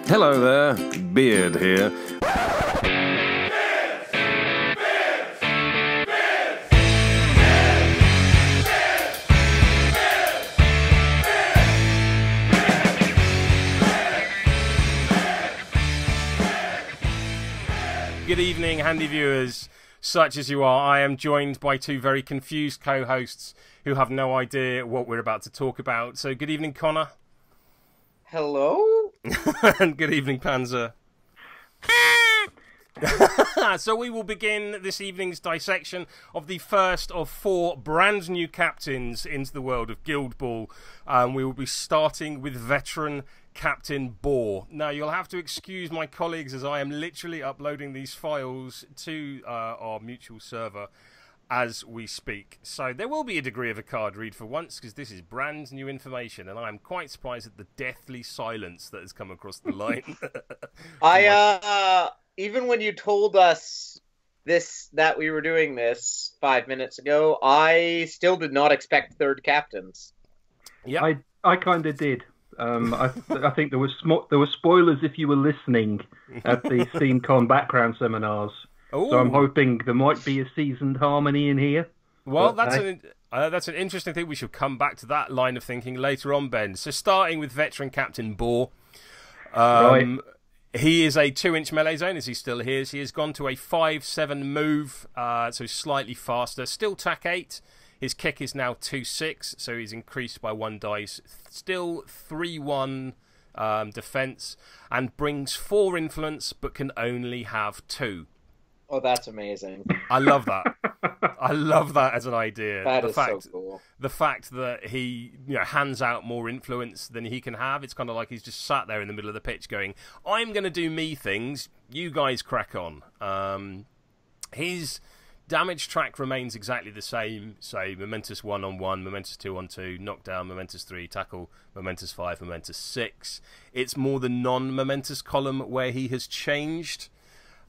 Hello there, Beard here. Good evening, handy viewers, such as you are. I am joined by two very confused co-hosts who have no idea what we're about to talk about. So good evening, Connor. Hello? And good evening, Panzer. So we will begin this evening's dissection of the first of 4 brand new captains into the world of Guild Ball. We will be starting with veteran Captain Boar. Now, you'll have to excuse my colleagues as I am literally uploading these files to our mutual server as we speak. So there will be a degree of a card read for once, because this is brand new information, and I am quite surprised at the deathly silence that has come across the line. Even when you told us that we were doing this 5 minutes ago, I still did not expect third captains. Yeah, I kind of did. I think there were spoilers if you were listening at the SteamCon background seminars. Ooh. So I'm hoping there might be a seasoned harmony in here. Well, that's an interesting thing. We should come back to that line of thinking later on, Ben. So starting with veteran Captain Boar. Right. He is a 2-inch melee zone, as he still is. He has gone to a 5-7 move, so slightly faster. Still TAC 8. His kick is now 2-6, so he's increased by 1 dice. Still 3-1 defense, and brings 4 influence, but can only have 2. Oh, that's amazing. I love that. I love that as an idea. That is so cool. The fact that he hands out more influence than he can have, it's kind of like he's just sat there in the middle of the pitch going, I'm going to do me things, you guys crack on. His damage track remains exactly the same, so Momentous 1-on-1, Momentous 2-on-2, Knockdown, Momentous 3, Tackle, Momentous 5, Momentous 6. It's more the non-Momentous column where he has changed.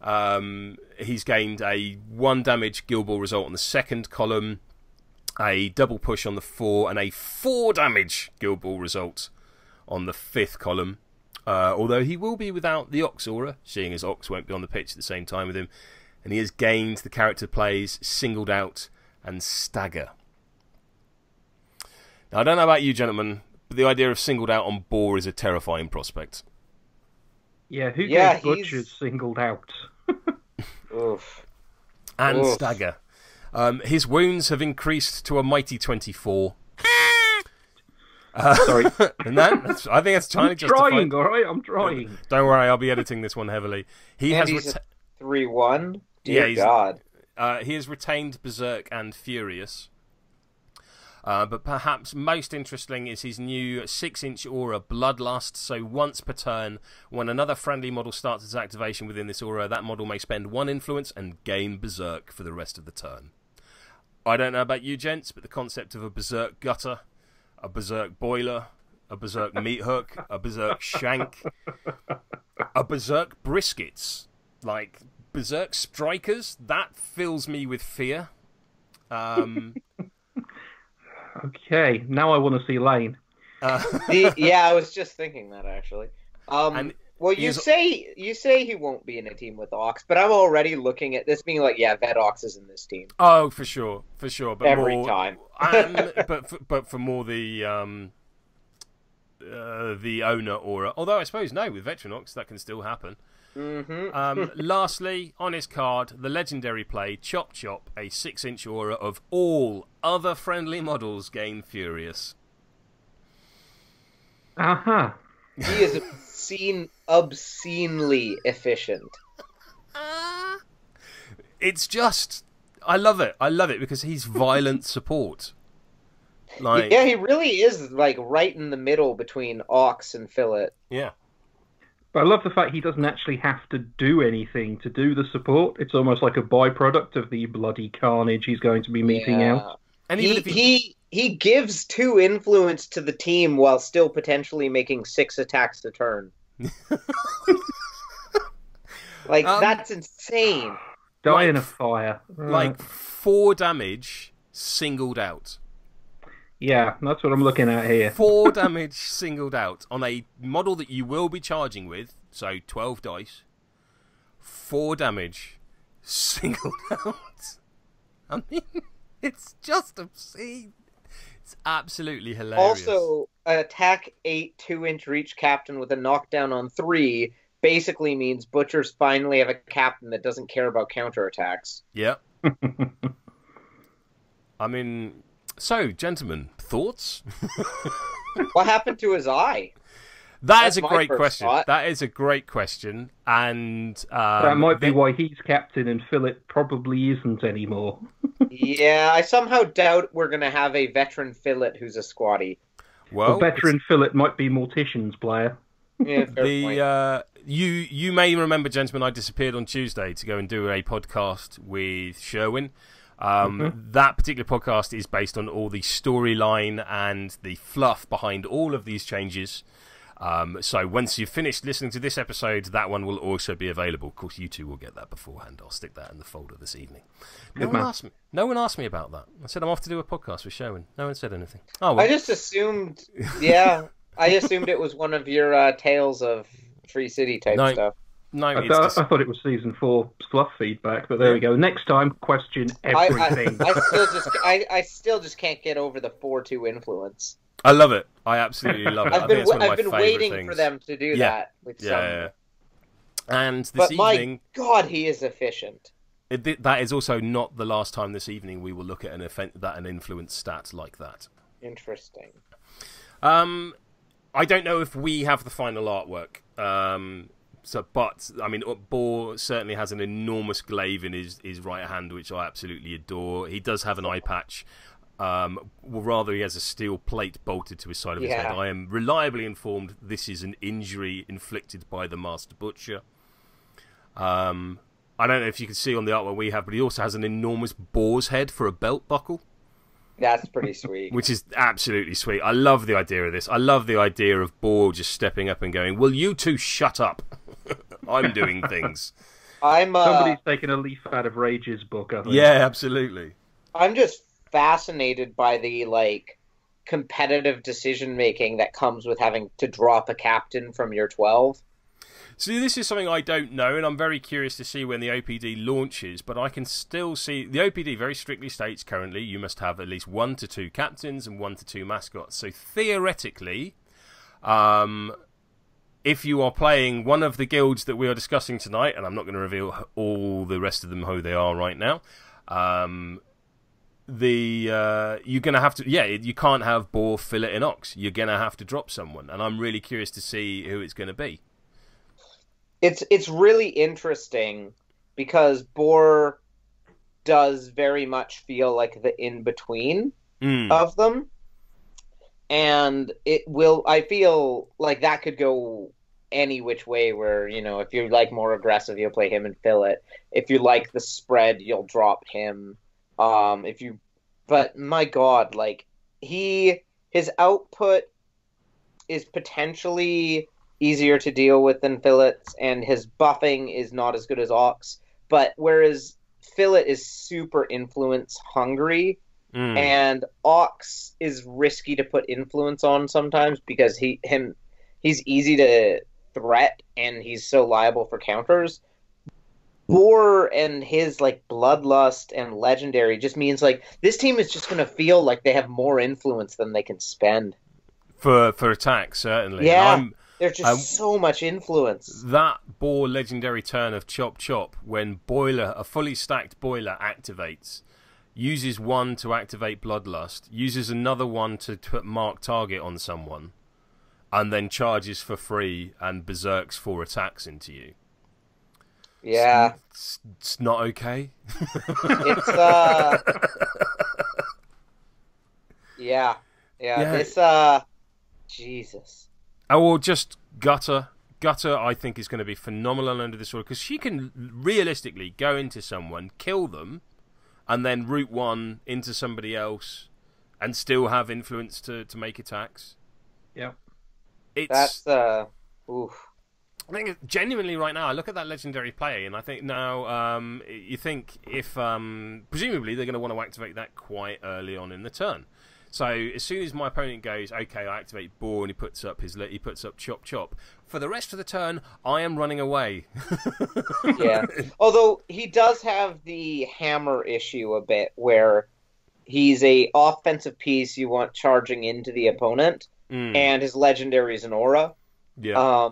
He's gained a 1 damage Guild Ball result on the 2nd column, a double push on the 4, and a 4 damage Guild Ball result on the 5th column. Although he will be without the Ox aura, seeing as Ox won't be on the pitch at the same time with him. And he has gained the character plays Singled Out and Stagger. Now, I don't know about you, gentlemen, but the idea of Singled Out on Boar is a terrifying prospect. Yeah, who gets butchered singled out? Oof. And Stagger. His wounds have increased to a mighty 24. Sorry. And I think that's trying to justify. Trying, all right? I'm trying. Don't worry, I'll be editing this one heavily. He And has he's a 3-1? Dear Yeah, God. he has retained Berserk and Furious. But perhaps most interesting is his new 6-inch aura, Bloodlust. So once per turn, when another friendly model starts its activation within this aura, that model may spend 1 influence and gain Berserk for the rest of the turn. I don't know about you gents, but the concept of a Berserk Gutter, a Berserk Boiler, a Berserk Meat Hook, a Berserk Shank, a Berserk Briskets, like Berserk Strikers, that fills me with fear. Okay, now I want to see Lane. Yeah, I was just thinking that, actually. Well, you say he won't be in a team with Ox, but I'm already looking at this being like, yeah, Vet Ox is in this team. Oh, for sure. But every time. but for more the owner aura. Although I suppose no, with Veteran Ox that can still happen. Lastly, on his card, the legendary play Chop Chop, a 6-inch aura of all other friendly models gain Furious. Uh-huh. He is obscenely efficient. It's just, I love it because he's violent support. Like, yeah, he really is like right in the middle between Ox and Fillet. Yeah. But I love the fact he doesn't actually have to do anything to do the support. It's almost like a byproduct of the bloody carnage he's going to be meting out. And even he gives 2 influence to the team while still potentially making 6 attacks a turn. Like, that's insane. Die in a fire. Like 4 damage singled out. Yeah, that's what I'm looking at here. 4 damage singled out on a model that you will be charging with, so 12 dice. 4 damage singled out. I mean, it's just obscene. It's absolutely hilarious. Also, attack 8 2-inch reach captain with a knockdown on 3 basically means butchers finally have a captain that doesn't care about counterattacks. Yep. I mean, so, gentlemen, thoughts? What happened to his eye? That's a great question. That is a great question. And that might be why he's captain and Philip probably isn't anymore. Yeah, I somehow doubt we're going to have a veteran Philip who's a squatty. Well, veteran Philip might be Mortician's player. Yeah, fair point. You may remember, gentlemen, I disappeared on Tuesday to go and do a podcast with Sherwin. That particular podcast is based on all the storyline and the fluff behind all of these changes. So once you've finished listening to this episode, that one will also be available. Of course, you two will get that beforehand. I'll stick that in the folder this evening. No one asked me about that. I said I'm off to do a podcast with Sherwin. No one said anything. Oh, well. I just assumed, I assumed it was one of your Tales of Free City type stuff. No, I thought it was season 4 fluff feedback, but there we go. Next time, question everything. I still just can't get over the 4-2 influence. I love it. I absolutely love it. I've been waiting for them to do that with some. Yeah. And this evening, my God, he is efficient. That is also not the last time this evening we will look at an influence stat like that. Interesting. I don't know if we have the final artwork. But I mean, Boar certainly has an enormous glaive in his right hand, which I absolutely adore. He does have an eye patch. Well, rather, he has a steel plate bolted to his side of his head. I am reliably informed this is an injury inflicted by the Master Butcher. I don't know if you can see on the artwork we have, but he also has an enormous boar's head for a belt buckle. That's pretty sweet. Which is absolutely sweet. I love the idea of this. I love the idea of Boar just stepping up and going, "Will you two shut up? I'm doing things." Somebody's taken a leaf out of Rage's book, I think. Yeah, absolutely. I'm just fascinated by the competitive decision making that comes with having to drop a captain from your 12. See, this is something I don't know, and I'm very curious to see when the OPD launches, but I can still see... The OPD very strictly states currently you must have at least 1 to 2 captains and 1 to 2 mascots. So theoretically, if you are playing one of the guilds that we are discussing tonight, and I'm not going to reveal all the rest of them who they are right now, you're going to have to... Yeah, you can't have Boar, Fillet, and Ox. You're going to have to drop someone, and I'm really curious to see who it's going to be. It's really interesting because Boar does very much feel like the in-between of them. And I feel like that could go any which way where, if you like more aggressive, you'll play him and Fillet. If you like the spread, you'll drop him. But my God, his output is potentially easier to deal with than Fillet's, and his buffing is not as good as Ox. But whereas Fillet is super influence hungry, and Ox is risky to put influence on sometimes because he's easy to threat and he's so liable for counters. Boar and his bloodlust and legendary just means this team is just going to feel like they have more influence than they can spend for attack, certainly. Yeah. There's just so much influence. That Boar legendary turn of Chop Chop, when a fully stacked Boiler activates, uses 1 to activate Bloodlust, uses another 1 to put Mark Target on someone, and then charges for free and berserks 4 attacks into you. Yeah. It's not okay. It's, Yeah. It's, Jesus. Or just Gutter. Gutter, I think, is going to be phenomenal under this order because she can realistically go into someone, kill them, and then route 1 into somebody else and still have influence to make attacks. Yeah. That's, oof. I think genuinely right now, I look at that legendary play and I think now, you think if, presumably they're going to want to activate that quite early on in the turn. So as soon as my opponent goes, okay, I activate Boar, and he puts up chop chop. For the rest of the turn, I am running away. Yeah. Although he does have the hammer issue a bit, where he's a offensive piece you want charging into the opponent, and his legendary is an aura. Yeah.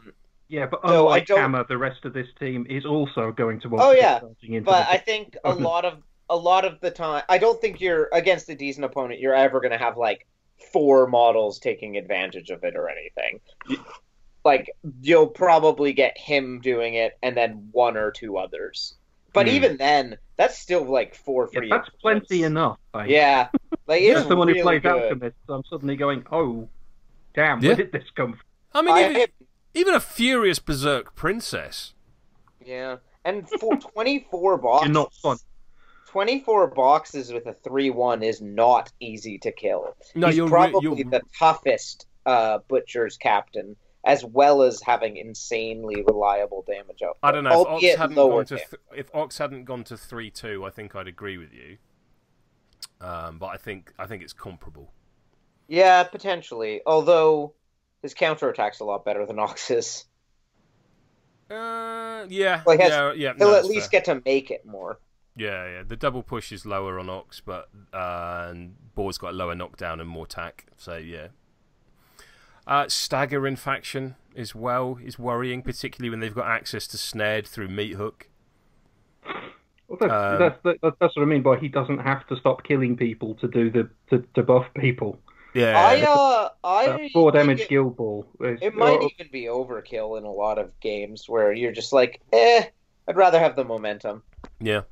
Yeah, but unlike Hammer, the rest of this team is also going to want to get charging into but I think a lot of the time, I don't think you're against a decent opponent, you're ever going to have like 4 models taking advantage of it or anything. Like, you'll probably get him doing it and then 1 or 2 others. But even then, that's still like 4 free. Yeah, that's plenty enough. Yeah. Like, it's as someone really who plays good. Alchemist, I'm suddenly going, oh, damn, where did this come from? I mean, even a Furious Berserk Princess. Yeah. And for 24 boxes... You're not fun. 24 boxes with a 3/1 is not easy to kill. No, He's probably the toughest Butcher's captain, as well as having insanely reliable damage output. I don't know. If Ox hadn't gone to 3/2, I think I'd agree with you. But I think it's comparable. Yeah, potentially. Although his counterattack's a lot better than Ox's. Yeah. Well, he'll at fair. least get to make it more. Yeah. The double push is lower on Ox, but and Boar's got a lower knockdown and more tack. So yeah. Stagger in faction as well is worrying, particularly when they've got access to snared through Meat Hook. Well, that's what I mean by he doesn't have to stop killing people to do to buff people. Yeah, I 4 damage Guild Ball. It might even be overkill in a lot of games where you're just like, I'd rather have the momentum. Yeah.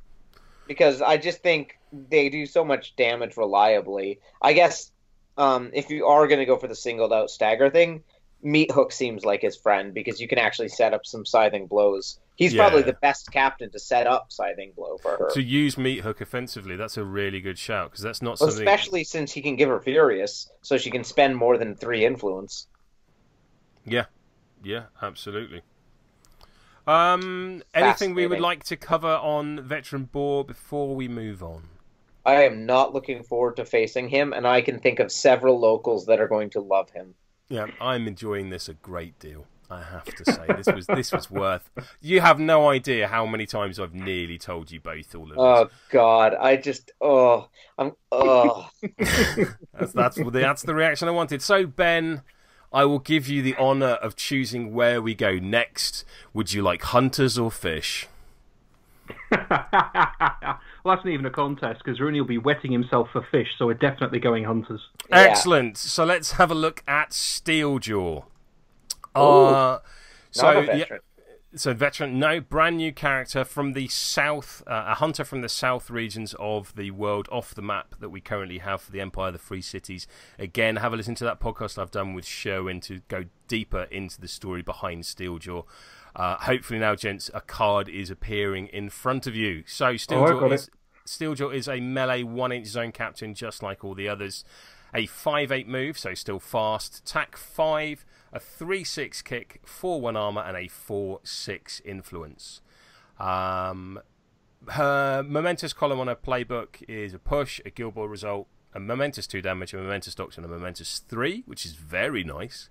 Because I just think they do so much damage reliably. I guess if you are going to go for the singled out stagger thing, Meat Hook seems like his friend because you can actually set up some scything blows. He's probably the best captain to set up scything blow for her. To use Meat Hook offensively, that's a really good shout because that's not something. Especially since he can give her Furious, so she can spend more than 3 influence. Yeah, absolutely. Anything we would like to cover on Veteran Boar before we move on? I am not looking forward to facing him, and I can think of several locals that are going to love him. Yeah, I'm enjoying this a great deal. I have to say, this was worth. You have no idea how many times I've nearly told you both all of this. Oh God, That's the reaction I wanted. So Ben, I will give you the honour of choosing where we go next. Would you like hunters or fish? Well, that's not even a contest because Rooney will be wetting himself for fish, so we're definitely going hunters. Yeah. Excellent. So let's have a look at Steeljaw. Not a veteran. So veteran, no, brand new character from the south, a hunter from the south regions of the world, off the map that we currently have for the Empire of the Free Cities. Again, have a listen to that podcast I've done with Sherwin to go deeper into the story behind Steeljaw. Hopefully now, gents, a card is appearing in front of you. So Steeljaw is a melee 1-inch zone captain, just like all the others. A 5/8 move, so still fast. Tack 5, a 3/6 kick, 4/1 armor, and a 4/6 influence. Her momentous column on her playbook is a push, a Guild Ball result, a momentous 2 damage, a momentous doctrine, and a momentous 3, which is very nice.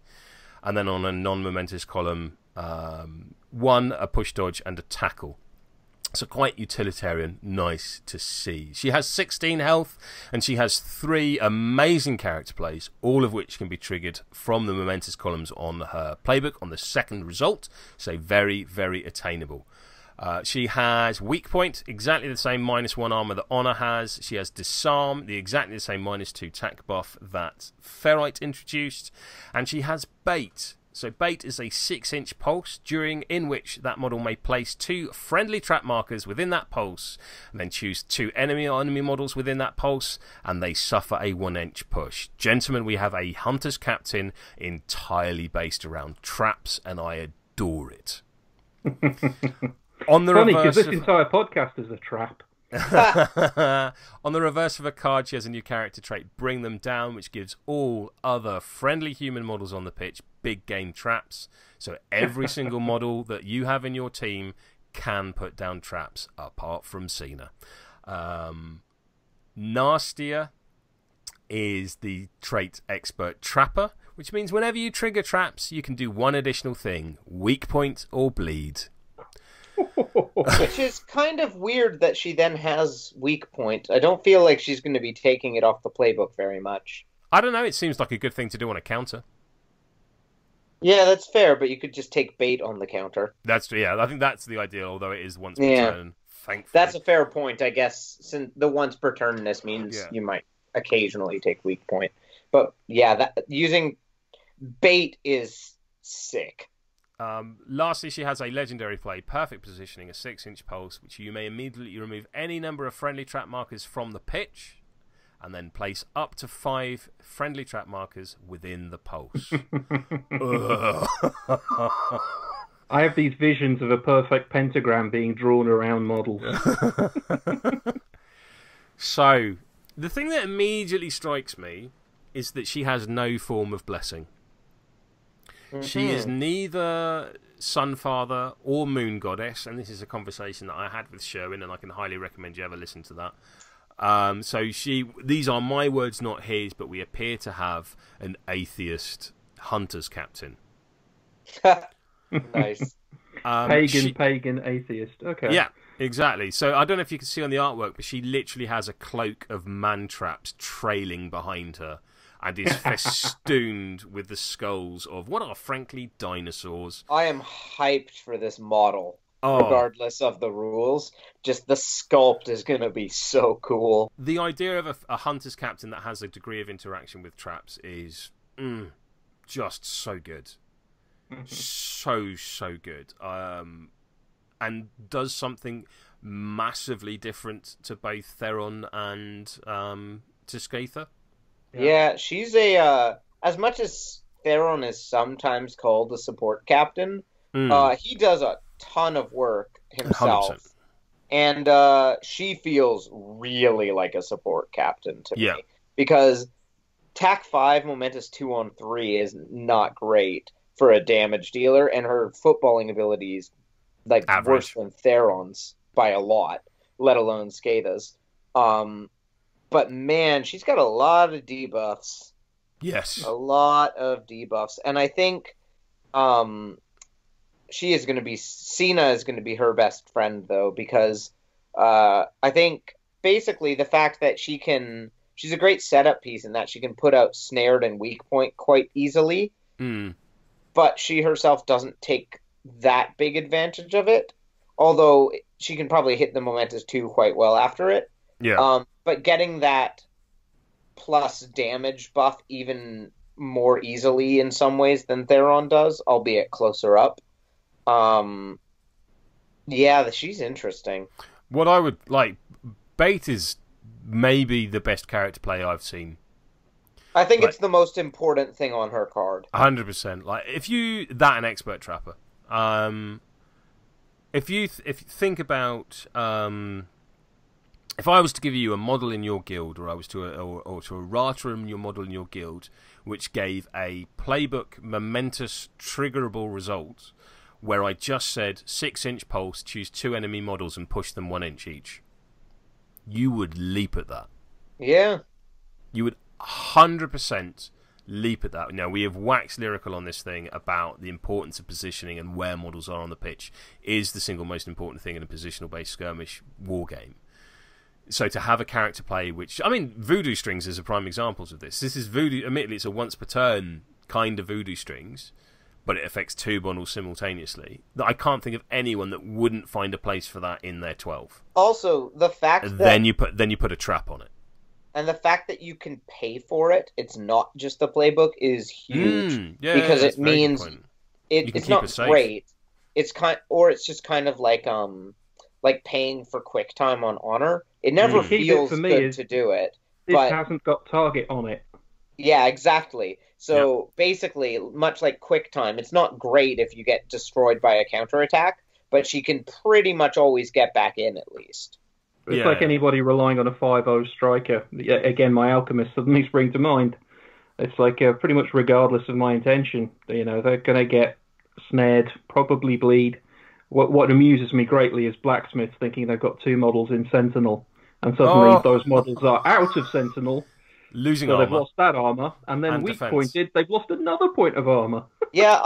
And then on a non-momentous column, 1, a push dodge, and a tackle. So quite utilitarian, nice to see. She has 16 health, and she has 3 amazing character plays, all of which can be triggered from the momentous columns on her playbook on the second result, so very, very attainable. She has weak point, exactly the same -1 armor that Honor has. She has disarm, the exactly the same -2 tack buff that Ferrite introduced, and she has bait. So bait is a 6-inch pulse, in which that model may place 2 friendly trap markers within that pulse, and then choose 2 enemy models within that pulse, and they suffer a 1-inch push. Gentlemen, we have a hunter's captain entirely based around traps, and I adore it. On the Funny, because this entire podcast is a trap. On the reverse of a card, she has a new character trait, Bring Them Down, which gives all other friendly human models on the pitch big game traps. So every single model that you have in your team can put down traps, apart from Cena. Nastier is the trait Expert Trapper, which means whenever you trigger traps, you can do one additional thing: weak point or bleed. Which is kind of weird that she then has weak point. I don't feel like she's going to be taking it off the playbook very much. I don't know, it seems like a good thing to do on a counter. Yeah, that's fair, but you could just take bait on the counter. I think that's the ideal, although it is once per turn, thankfully. That's a fair point, I guess, since the once per turnness means you might occasionally take weak point. But yeah, using bait is sick. Lastly, she has a legendary play, perfect positioning, a 6-inch pulse, which you may immediately remove any number of friendly trap markers from the pitch, and then place up to 5 friendly trap markers within the pulse. I have these visions of a perfect pentagram being drawn around models. So, the thing that immediately strikes me is that she has no form of blessing. She is neither Sunfather or Moon Goddess, and this is a conversation that I had with Sherwin, and I can highly recommend you ever listen to that. These are my words, not his, but we appear to have an atheist hunter's captain. Nice. Pagan atheist. Okay. Yeah, exactly. So I don't know if you can see on the artwork, but she literally has a cloak of man traps trailing behind her, and is festooned with the skulls of what are frankly dinosaurs. I am hyped for this model, regardless of the rules. Just the sculpt is going to be so cool. The idea of a hunter's captain that has a degree of interaction with traps is just so good. So good. And does something massively different to both Theron and to Skather. Yeah, she's a as much as Theron is sometimes called a support captain, he does a ton of work himself. 100%. And she feels really like a support captain to me. Because TAC 5 Momentous 2-on-3 is not great for a damage dealer, and her footballing ability is like worse than Theron's by a lot, let alone Skatha's. But man, she's got a lot of debuffs. Yes. A lot of debuffs. And I think Cena is going to be her best friend, though, because I think basically the fact that she's a great setup piece in that she can put out snared and weak point quite easily, but she herself doesn't take that big advantage of it, although she can probably hit the Momentous 2 quite well after it. Yeah. But getting that plus damage buff even more easily in some ways than Theron does, albeit closer up. She's interesting. What I would like, Bait is maybe the best character play I've seen. I think it's the most important thing on her card. 100%. Like that and Expert Trapper. If you think about if I was to give you a model in your guild, or I was to errata your model in your guild, which gave a playbook momentous triggerable result, where I just said 6-inch pulse, choose 2 enemy models and push them 1 inch each, you would leap at that. Yeah. You would 100% leap at that. Now, we have waxed lyrical on this thing about the importance of positioning and where models are on the pitch is the single most important thing in a positional-based skirmish war game. So to have a character play which... I mean, Voodoo Strings is a prime example of this. This is Voodoo... Admittedly, it's a once-per-turn kind of Voodoo Strings, but it affects 2 bundles simultaneously. I can't think of anyone that wouldn't find a place for that in their 12. Also, the fact that... Then you put a trap on it. And the fact that you can pay for it, it's not just the playbook, is huge. Because it means it's not great. It's just kind of like paying for quick time on Honor. It never feels good to do it. It hasn't got target on it. Yeah, exactly. So basically, much like quick time, it's not great if you get destroyed by a counterattack, but she can pretty much always get back in at least. It's like anybody relying on a 5-0 striker. Again, my alchemist suddenly spring to mind. It's like pretty much regardless of my intention, they're going to get snared, probably bleed. What amuses me greatly is blacksmiths thinking they've got 2 models in Sentinel, and suddenly those models are out of Sentinel, Losing So armor. they've lost that armor, and then And weak defense. pointed, they've lost another point of armor. Yeah,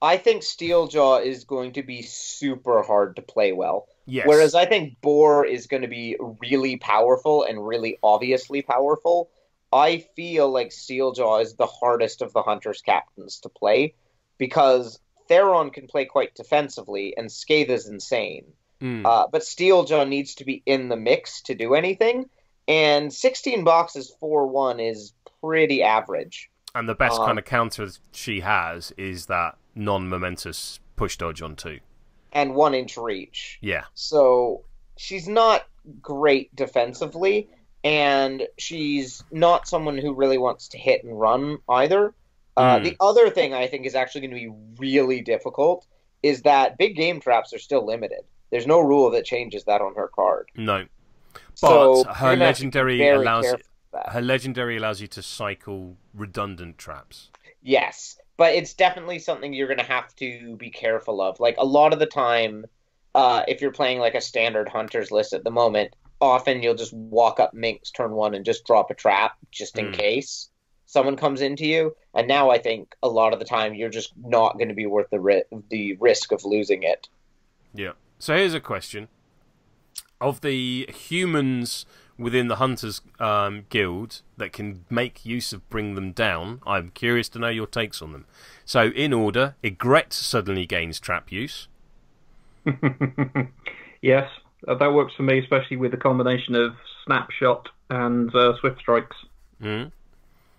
I think Steeljaw is going to be super hard to play well. Yes. Whereas I think Boar is going to be really powerful and really obviously powerful. I feel like Steeljaw is the hardest of the Hunter's captains to play because Theron can play quite defensively and Scathe is insane. But Steeljaw needs to be in the mix to do anything. And 16 boxes 4-1 is pretty average. And the best kind of counter she has is that non-momentous push dodge on 2. And 1-inch reach. Yeah. So she's not great defensively, and she's not someone who really wants to hit and run either. The other thing I think is actually going to be really difficult is that big game traps are still limited. There's no rule that changes that on her card. No. So But her legendary allows careful you to cycle redundant traps. Yes, but it's definitely something you're going to have to be careful of. Like, a lot of the time, if you're playing like a standard Hunter's list at the moment, often you'll just walk up Minx turn 1 and just drop a trap just in case someone comes into you. And now I think a lot of the time you're just not going to be worth the risk of losing it. Yeah. So here's a question. Of the humans within the Hunters Guild that can make use of Bring Them Down, I'm curious to know your takes on them. So, in order, Egret suddenly gains trap use. Yes, that works for me, especially with the combination of Snapshot and Swift Strikes.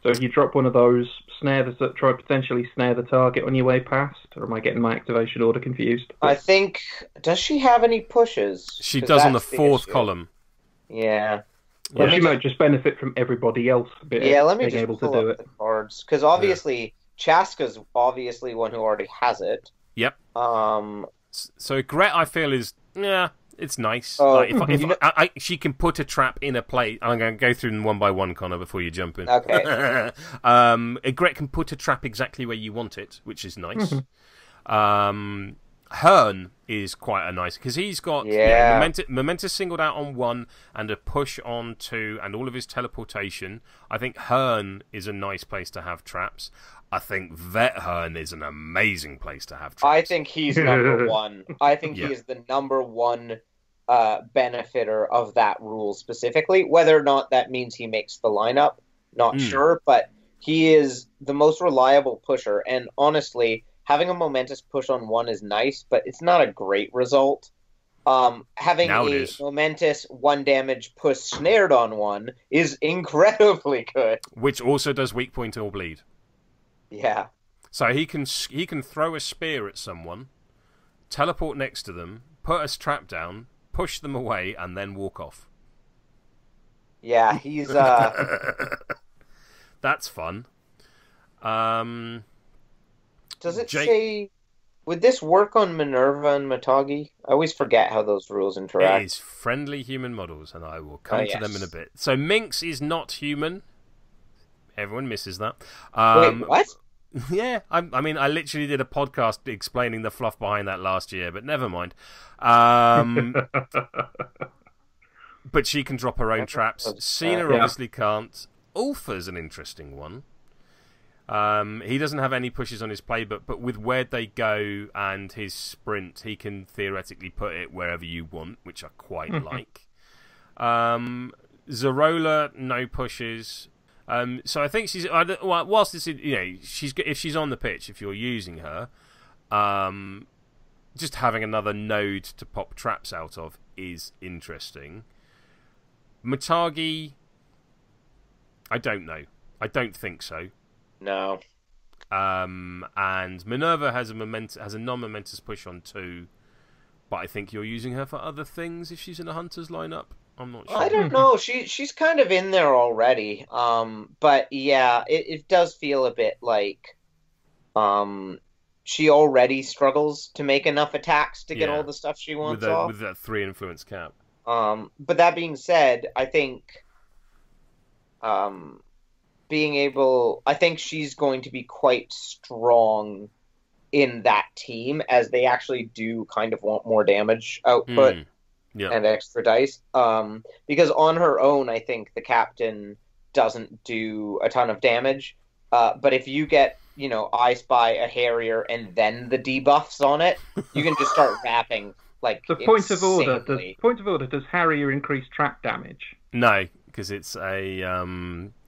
So if you drop one of those, potentially snare the target on your way past, or am I getting my activation order confused? I think, does she have any pushes? She does on the 4th column. Yeah. Well, she might just benefit from everybody else being able to do it. The cards, because obviously Chaska's obviously one who already has it. Yep. So Egret, I feel, is it's nice. She can put a trap in a place. I'm going to go through them one by one, Connor, before you jump in. Okay. Egret can put a trap exactly where you want it, which is nice. Hearn is quite a nice, because he's got Momentous singled out on 1 and a push on 2 and all of his teleportation. I think Hearn is a nice place to have traps. I think Vet Hearn is an amazing place to have traps. I think he's number 1. I think he is the number 1 benefiter of that rule specifically. Whether or not that means he makes the lineup, not sure, but he is the most reliable pusher, and honestly, having a momentous push on 1 is nice, but it's not a great result. Having a momentous 1 damage push snared on 1 is incredibly good. Which also does weak point or bleed. Yeah. So he can throw a spear at someone, teleport next to them, put a trap down, push them away, and then walk off. Yeah, he's That's fun. Does it say... Would this work on Minerva and Matagi? I always forget how those rules interact. It is friendly human models, and I will come to them in a bit. So Minx is not human. Everyone misses that. Wait, what? Yeah, I mean, I literally did a podcast explaining the fluff behind that last year, but never mind. But she can drop her own traps. Cena obviously can't. Ulfa's an interesting one. He doesn't have any pushes on his playbook, but with where they go and his sprint, he can theoretically put it wherever you want, which I quite like. Zerola, no pushes. So I think she's whilst it's if she's on the pitch, if you're using her, just having another node to pop traps out of is interesting. Matagi, I don't know. I don't think so. No. And Minerva has a non-momentous push on 2, but I think you're using her for other things if she's in a hunter's lineup. I'm not sure. I don't know. She's kind of in there already. But yeah, it does feel a bit like she already struggles to make enough attacks to get all the stuff she wants off. With that 3 influence cap. But that being said, I think I think she's going to be quite strong in that team, as they actually do kind of want more damage output and extra dice. Because on her own, I think the captain doesn't do a ton of damage. But if you get, I Spy, a Harrier, and then the debuffs on it, you can just start wrapping like The point of order, does Harrier increase trap damage? No, because it's a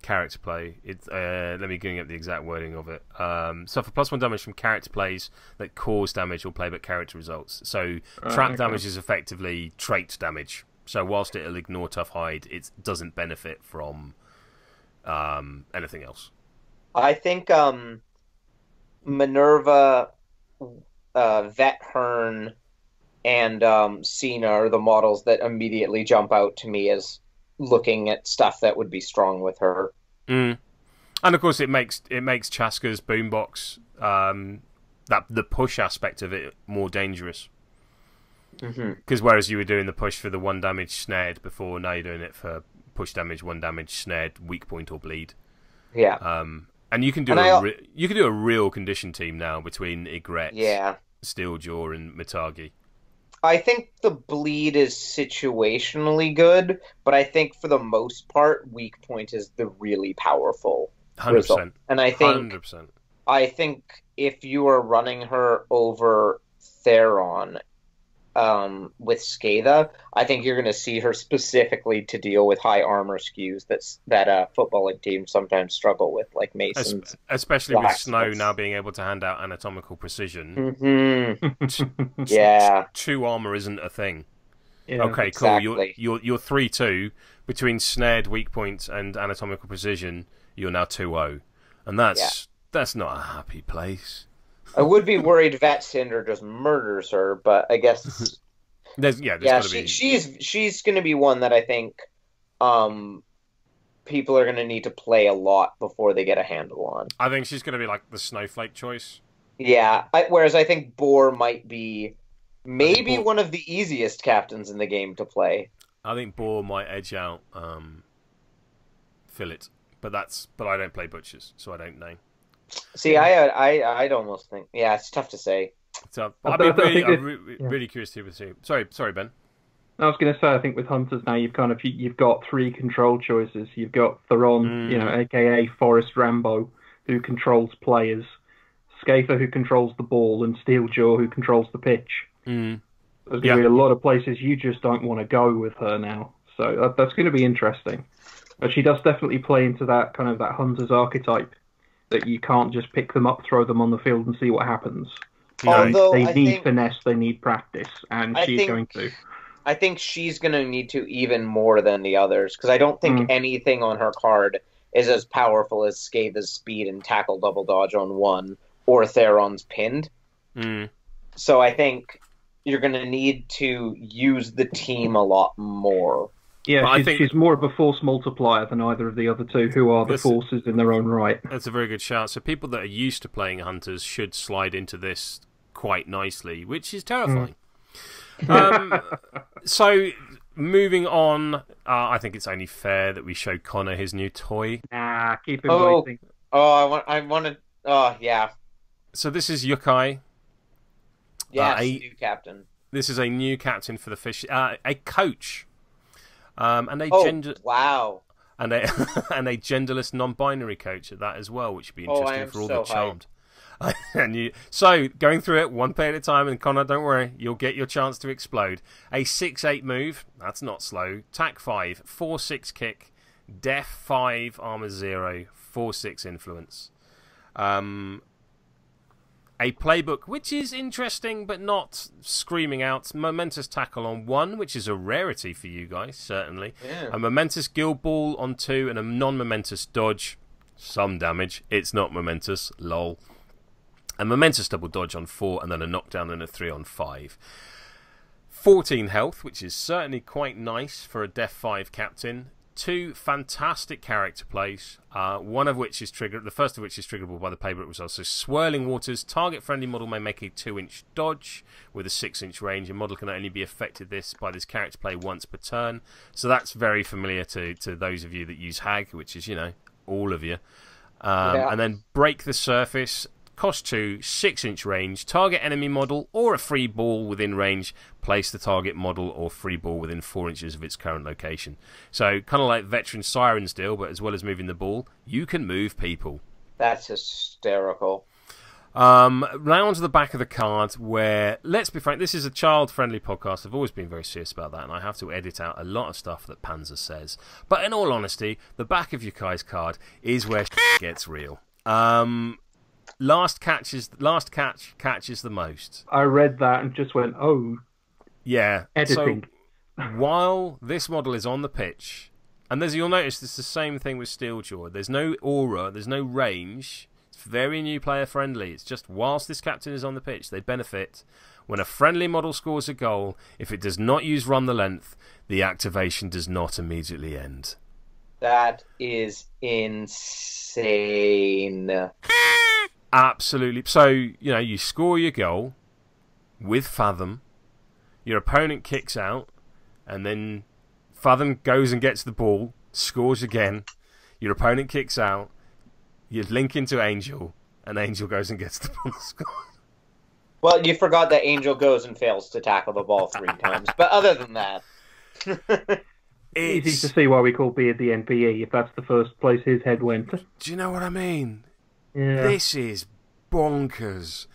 character play. Let me bring up the exact wording of it. Suffer +1 damage from character plays that cause damage or play but character results. So trap damage is effectively trait damage. So whilst it'll ignore Tough Hide, it doesn't benefit from anything else. I think Minerva, Vet Hearn, and Cena are the models that immediately jump out to me as looking at stuff that would be strong with her. And of course, it makes Chaska's boombox, the push aspect of it, more dangerous. Because whereas you were doing the push for the 1 damage snared before, now you're doing it for push damage, 1 damage snared, weak point or bleed. Yeah. And you can do you can do a real condition team now between Ygritte, Steeljaw, and Mitagi. I think the bleed is situationally good, but I think for the most part, weak point is the really powerful 100%. result. And I think 100%. I think if you are running her over Theron with Skatha, I think you're going to see her specifically to deal with high armor skews that footballing teams sometimes struggle with, like Masons. Especially with Snow now being able to hand out anatomical precision. Yeah. 2 armor isn't a thing. Yeah, okay, exactly. Cool. You're 3-2 between snared, weak points, and anatomical precision. You're now 2-0, and that's not a happy place. I would be worried Vat Cinder just murders her, but I guess she's going to be one that I think people are going to need to play a lot before they get a handle on. I think she's going to be like the snowflake choice. Yeah, whereas I think Boar might be maybe one of the easiest captains in the game to play. I think Boar might edge out Fillet, but I don't play butchers, so I don't know. See, I'd almost think, it's tough to say. So I'm really curious to see. Sorry, Ben. I was going to say, I think with hunters now, you've got 3 control choices. You've got Theron, aka Forest Rambo, who controls players, Skatha, who controls the ball, and Steeljaw, who controls the pitch. There's going to be a lot of places you just don't want to go with her now. So that's going to be interesting. But she does definitely play into that kind of that hunter's archetype, that you can't just pick them up, throw them on the field, and see what happens. They need finesse, they need practice, and she's going to. I think she's going to need to even more than the others, because I don't think anything on her card is as powerful as Skatha's speed and tackle double dodge on 1, or Theron's pinned. So I think you're going to need to use the team a lot more. Yeah, she's more of a force multiplier than either of the other 2, who are the forces in their own right. That's a very good shout. So people that are used to playing hunters should slide into this quite nicely, which is terrifying. So moving on, I think it's only fair that we show Conor his new toy. Nah, keep him waiting. I wanted. Oh, yeah. So this is Yokai. Yes, new captain. This is a new captain for the fish. A coach. Wow. And a genderless non-binary coach at that as well, which would be interesting for all the Charmed. So going through it one play at a time, and Conor, don't worry, you'll get your chance to explode. A 6/8 move, that's not slow. Tack 5, 4/6 kick, Def 5, armor 0, 4/6 influence. A playbook which is interesting but not screaming out. Momentous tackle on 1, which is a rarity for you guys, certainly. Yeah. A momentous guild ball on 2, and a non-momentous dodge. Some damage. It's not momentous. Lol. A momentous double dodge on 4, and then a knockdown and a 3 on 5. 14 health, which is certainly quite nice for a Def 5 captain. 2 fantastic character plays, one of which is triggered. The first of which is triggerable by the playbook results. So Swirling Waters, target friendly model may make a 2-inch dodge with a 6-inch range. A model can only be affected by this character play once per turn. So that's very familiar to those of you that use Hag, which is all of you. And then Break the Surface. cost 2, 6-inch range, target enemy model or a free ball within range, place the target model or free ball within 4 inches of its current location. So kind of like Veteran Siren's deal, but as well as moving the ball, you can move people. That's hysterical. Now onto the back of the card where, let's be frank, this is a child-friendly podcast. I've always been very serious about that, and I have to edit out a lot of stuff that Panzer says. But in all honesty, the back of Yukai's card is where gets real. Last catch catches the most. I read that and just went, oh. Yeah. Editing. So, while this model is on the pitch, and you'll notice it's the same thing with Steeljaw. There's no aura, there's no range. Very new player friendly. It's just whilst this captain is on the pitch, they benefit when a friendly model scores a goal. If it does not use run the length, the activation does not immediately end. That is insane. Absolutely. So, you score your goal with Fathom, your opponent kicks out, and then Fathom goes and gets the ball, scores again, your opponent kicks out, you link into Angel, and Angel goes and gets the ball scored. Well, you forgot that Angel goes and fails to tackle the ball 3 times. But other than that... It's easy to see why we call Beard the NPE, if that's the first place his head went. Do you know what I mean? Yeah. This is bonkers.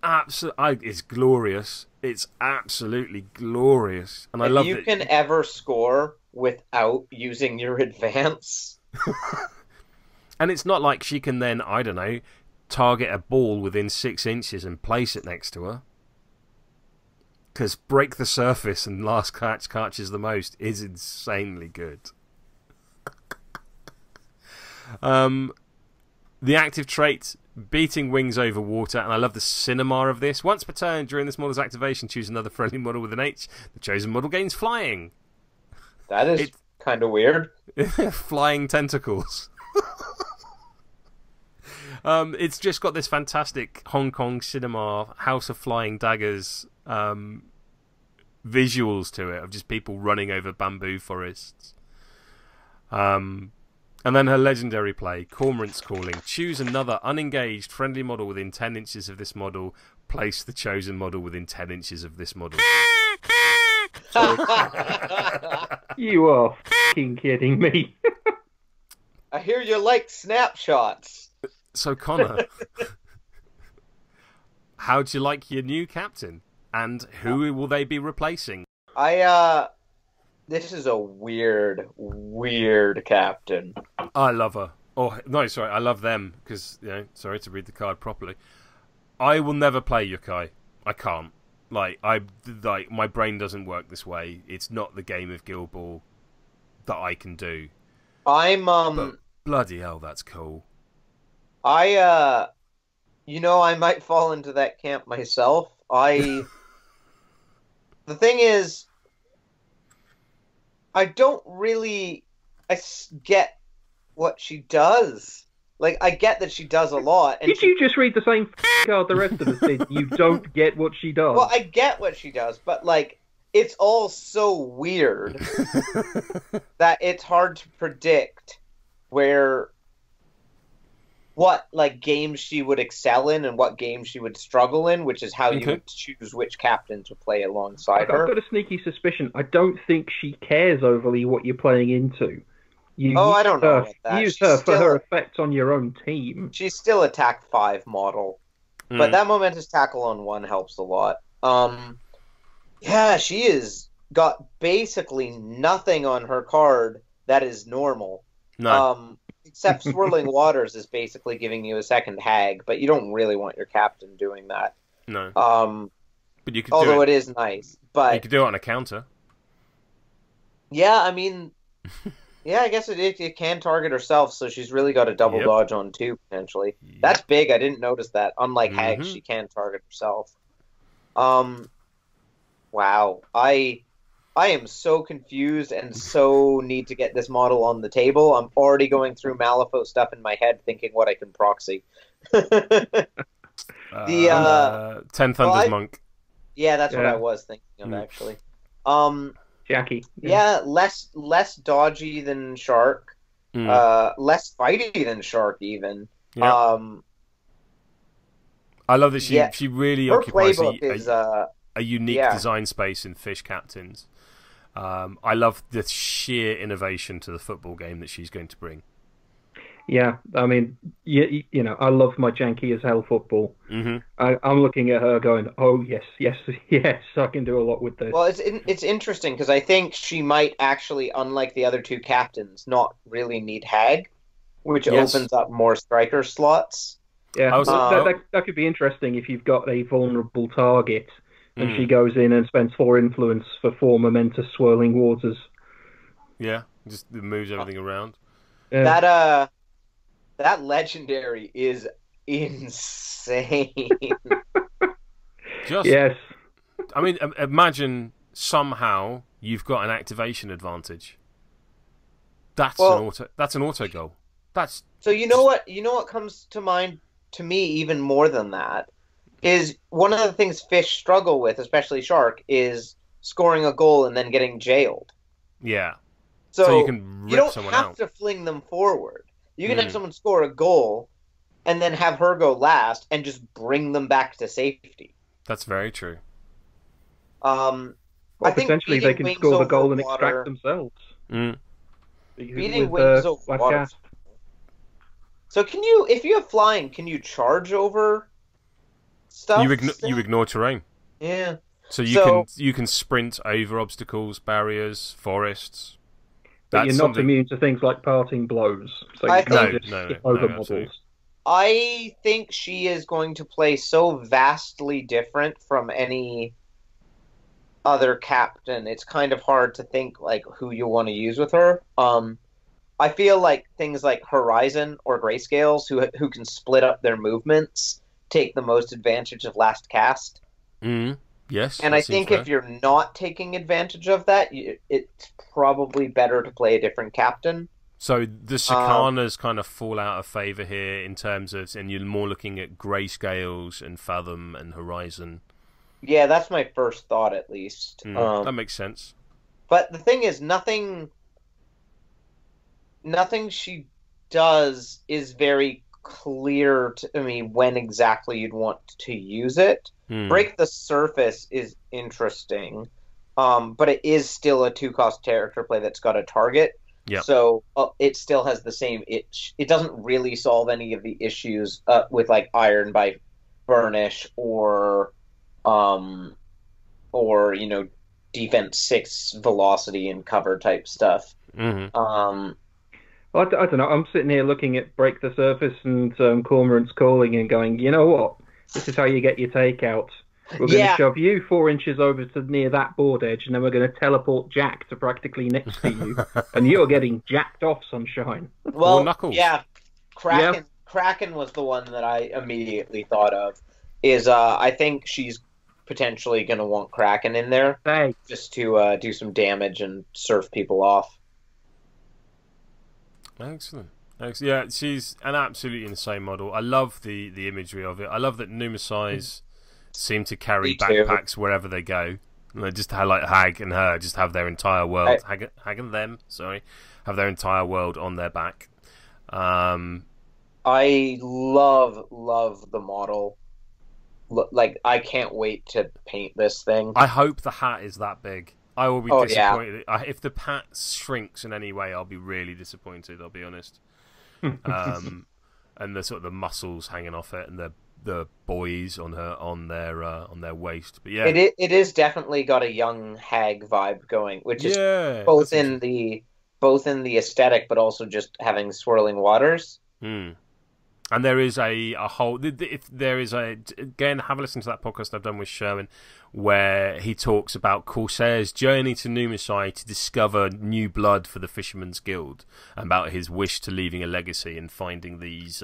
It's glorious. It's absolutely glorious. And I love it. If you can ever score without using your advance... And it's not like she can then, I don't know, target a ball within 6 inches and place it next to her. Because break the surface and last catch catches the most is insanely good. The active trait, beating wings over water, and I love the cinema of this. Once per turn during this model's activation, choose another friendly model with an H. The chosen model gains flying. That is kind of weird. Flying tentacles. It's just got this fantastic Hong Kong cinema, House of Flying Daggers visuals to it, of just people running over bamboo forests. And then her legendary play, Cormorant's Calling. Choose another unengaged friendly model within 10 inches of this model. Place the chosen model within 10 inches of this model. You are f***ing kidding me. I hear you like snapshots. So, Connor, how'd you like your new captain? And who will they be replacing? This is a weird captain. I love her. Oh, no, sorry, I love them, because, sorry to read the card properly. I will never play Yokai. I can't. My brain doesn't work this way. It's not the game of Guild Ball that I can do. But bloody hell, that's cool. I might fall into that camp myself. The thing is, I don't really get what she does. Like, I get that she does a lot. And Did you just read the same card the rest of us did? You don't get what she does. Well, I get what she does, but, it's all so weird that it's hard to predict what games she would excel in and what games she would struggle in, which is how you would choose which captain to play alongside her. I've got a sneaky suspicion. I don't think she cares overly what you're playing into. I don't know about that. Use her for her effects on your own team. She's still a TAC 5 model, but that momentous tackle on 1 helps a lot. Yeah, she has got basically nothing on her card that is normal. No. Except Swirling Waters is basically giving you a second hag, but you don't really want your captain doing that. No. But you could although it is nice. But you could do it on a counter. Yeah, I mean... Yeah, I guess it can target herself, so she's really got a double dodge on 2, potentially. Yep. That's big, I didn't notice that. Unlike hags, she can target herself. Wow. I am so confused and so need to get this model on the table. I'm already going through Malifaux stuff in my head, thinking what I can proxy. Ten Thunders Monk. Yeah, that's what I was thinking of, actually. Jackie. Yeah, less dodgy than Shark. Less fighty than Shark, even. Yeah. I love that she really her occupies playbook is a unique design space in Fish Captains. I love the sheer innovation to the football game that she's going to bring. Yeah, I mean, you know, I love my janky as hell football. Mm-hmm. I'm looking at her going, oh, yes, I can do a lot with this. Well, it's interesting because I think she might actually, unlike the other two captains, not really need Hag, which opens up more striker slots. Yeah, that could be interesting if you've got a vulnerable target and she goes in and spends 4 influence for 4 momentous swirling waters. Yeah, just moves everything around. Yeah. That legendary is insane. Yes. I mean, imagine somehow you've got an activation advantage. That's an auto goal. So you know what comes to mind to me even more than that is one of the things Fish struggle with, especially Shark, is scoring a goal and then getting jailed. Yeah. So you can rip you don't someone have out. to fling them forward. You can have someone score a goal and then have her go last and just bring them back to safety. That's very true. I think potentially they can score the goal and extract themselves. Beating wings over water. So can you, if you have flying, can you charge over stuff? You ignore terrain. Yeah. So you can sprint over obstacles, barriers, forests. But you're not immune to things like parting blows. So you can't just skip over models. I think she is going to play so vastly different from any other captain. It's kind of hard to think like who you want to use with her. I feel like things like Horizon or Grayscales, who can split up their movements, take the most advantage of last cast. Yes. And I think if you're not taking advantage of that, it's probably better to play a different captain. So the Sikanas kind of fall out of favour here in terms of, and you're more looking at Grayscales and Fathom and Horizon. Yeah, that's my first thought, at least. That makes sense. But the thing is, nothing she does is very clear to me when exactly you'd want to use it. Break the Surface is interesting, but it is still a 2-cost character play that's got a target. Yeah. So it still has the same itch. It doesn't really solve any of the issues with like Iron by Burnish or defense 6 velocity and cover type stuff. I don't know. I'm sitting here looking at Break the Surface and Cormorant's Calling and going, you know what? This is how you get your takeout. We're going to shove you 4 inches over to near that board edge, and then we're going to teleport Jack to practically next to you, and you're getting jacked off, sunshine. Well, Knuckles. Yeah, Kraken was the one that I immediately thought of. I think she's potentially going to want Kraken in there just to do some damage and surf people off. Excellent. Yeah, she's an absolutely insane model. I love the imagery of it. I love that Numisai's seem to carry backpacks wherever they go. And they just have, like, Hag and her just have their entire world. Hag and them, sorry, have their entire world on their back. I love the model. Like, I can't wait to paint this thing. I hope the hat is that big. I will be disappointed. If the hat shrinks in any way, I'll be really disappointed, I'll be honest. And the sort of the muscles hanging off it and the buoys on their waist. But yeah, it is definitely got a young Hag vibe going, which is both in the aesthetic, but also just having swirling waters. And there is a whole. If there is again, have a listen to that podcast I've done with Sherwin, where he talks about Corsair's journey to Numisai to discover new blood for the Fisherman's Guild, about his wish to leaving a legacy and finding these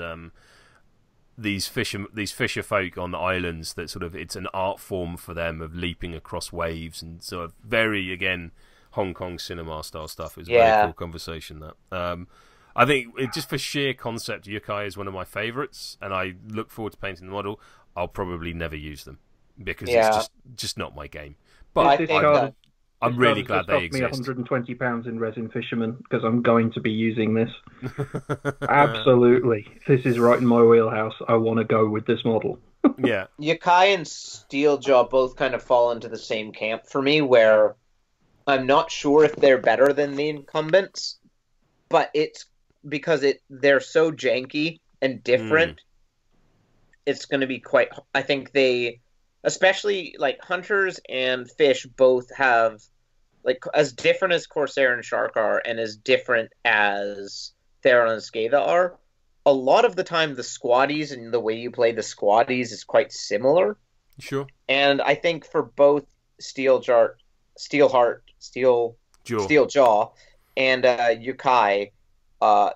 fisher folk on the islands. That sort of, it's an art form for them of leaping across waves and sort of very, again, Hong Kong cinema style stuff. It was a very cool conversation, that. I think just for sheer concept, Yukai is one of my favourites, and I look forward to painting the model. I'll probably never use them because it's just not my game. But I'm really glad they exist. Me £120 in resin fisherman because I'm going to be using this. Absolutely, this is right in my wheelhouse. I want to go with this model. Yeah. Yukai and Steeljaw both kind of fall into the same camp for me, where I'm not sure if they're better than the incumbents, but it's because they're so janky and different. It's going to be quite. I think especially like Hunters and Fish, both have like as different as Corsair and Shark are, and as different as Theron and Skatha are. A lot of the time, the squaddies and the way you play the squaddies is quite similar. Sure. And I think for both Steeljaw, and Yukai,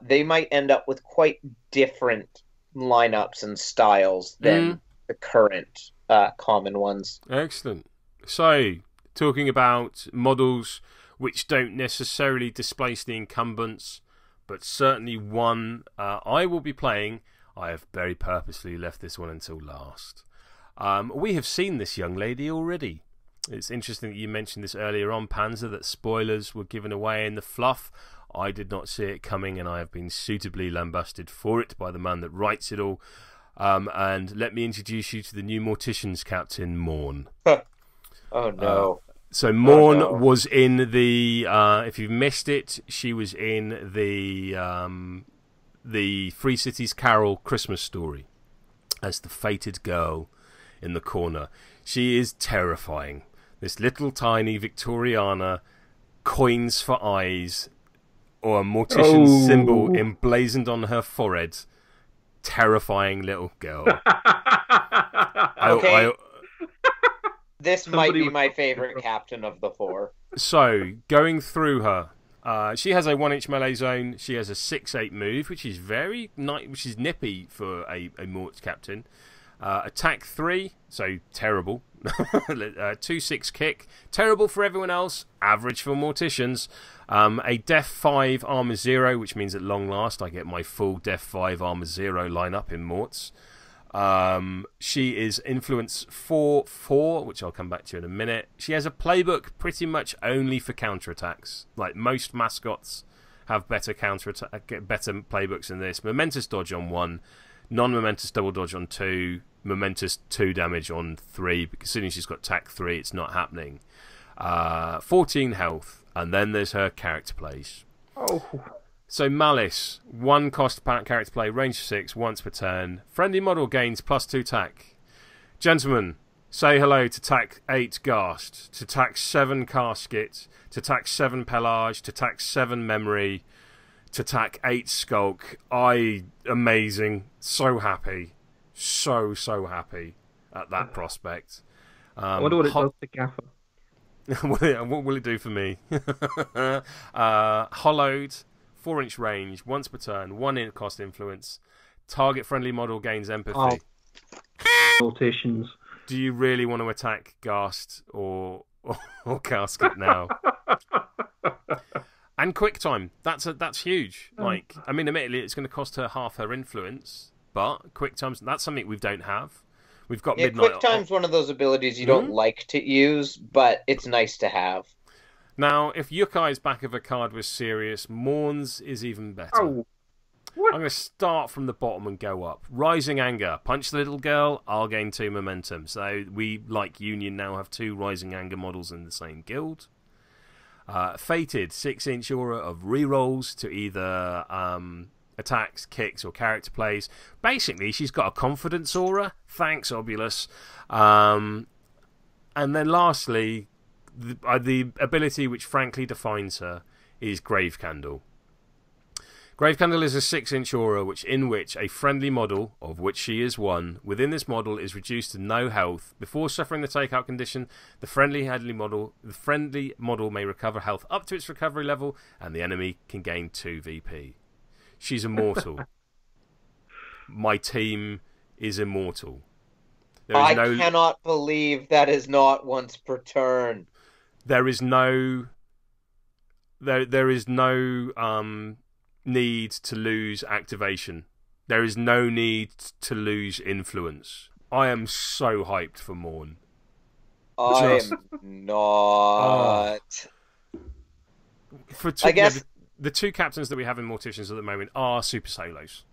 they might end up with quite different lineups and styles than the current common ones. Excellent. So, talking about models which don't necessarily displace the incumbents, but certainly one I will be playing. I have very purposely left this one until last. We have seen this young lady already. It's interesting that you mentioned this earlier on, Panzer, that spoilers were given away in the fluff. I did not see it coming, and I have been suitably lambasted for it by the man that writes it all. And let me introduce you to the new Mortician's captain, Mourn. Oh, no. So Mourn was in the. If you've missed it, she was in the Free Cities Carol Christmas story as the fated girl in the corner. She is terrifying. This little tiny Victoriana, coins for eyes, or a Mortician symbol emblazoned on her forehead. Terrifying little girl. Okay. This might be my favorite captain of the four. So, going through her, she has a 1-inch melee zone. She has a 6/8 move, which is very nice, which is nippy for a Mort captain. Attack 3, so terrible. 2/6 kick, terrible for everyone else. Average for Morticians. A Def 5 armor 0, which means at long last I get my full Def 5 armor 0 lineup in Morts. She is influence 4/4, which I'll come back to in a minute. She has a playbook pretty much only for counterattacks. Like most mascots have better better playbooks than this. Momentous dodge on 1, non-momentous double dodge on 2, momentous 2 damage on 3. Because as soon as she's got attack 3, it's not happening. 14 health, and then there's her character plays. So Malice, 1 cost character play, range 6, once per turn. Friendly model gains +2 attack. Gentlemen, say hello to attack 8 Ghast, to attack 7 Casket, to attack 7 Pelage, to attack 7 Memory, to attack 8 Skulk. Amazing. So happy. So happy at that prospect. I wonder what it does to Gaffer. What will it do for me? Hollowed, 4-inch range, once per turn, 1 cost influence. Target friendly model gains empathy. Morticians. Do you really want to attack Ghast or Casket now? And quick time. That's huge. Like, I mean, admittedly, it's going to cost her half her influence, but quick times, that's something we don't have. We've got midnight. Quick time's one of those abilities you don't like to use, but it's nice to have. Now, if Yukai's back of a card was serious, Mourn's is even better. I'm going to start from the bottom and go up. Rising Anger. Punch the little girl, I'll gain 2 momentum. So we, like Union, now have 2 Rising Anger models in the same guild. Fated. 6-inch aura of rerolls to either attacks, kicks, or character plays. Basically, she's got a confidence aura. Thanks, Obulus. And then lastly, the ability which frankly defines her is Grave Candle. Grave Candle is a 6-inch aura in which a friendly model, of which she is one, within this model is reduced to no health. Before suffering the takeout condition, the friendly model may recover health up to its recovery level, and the enemy can gain 2 VP. She's immortal. My team is immortal. I cannot believe that is not once per turn. There is no need to lose activation. There is no need to lose influence. I am so hyped for Mourn. I am not. I guess the 2 captains that we have in Morticians at the moment are super solos.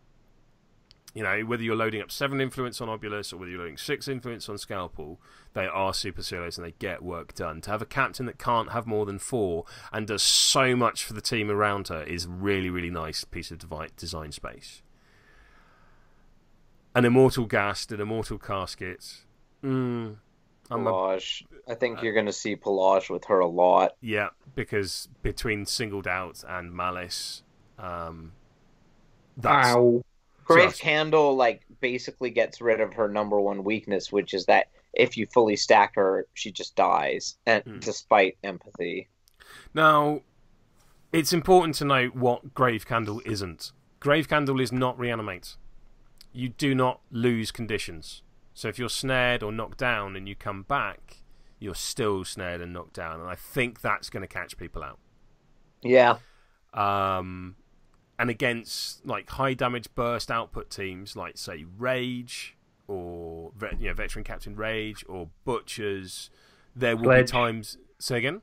You know, whether you're loading up 7 influence on Obulus or whether you're loading 6 influence on Scalpel, they are super serious and they get work done. To have a captain that can't have more than 4 and does so much for the team around her is really, really nice piece of design space. An Immortal Ghast, an Immortal Casket. Pelage. I think you're going to see Pelage with her a lot. Yeah, because between Singled Out and Malice, that's... Ow. Grave Candle, like, basically gets rid of her number 1 weakness, which is that if you fully stack her, she just dies, and despite empathy. Now, it's important to note what Grave Candle isn't. Grave Candle is not reanimate. You do not lose conditions. So if you're snared or knocked down and you come back, you're still snared and knocked down, and I think that's going to catch people out. Yeah. And against like high damage burst output teams like say Rage or Veteran Captain Rage or Butchers, there will be times. Say again.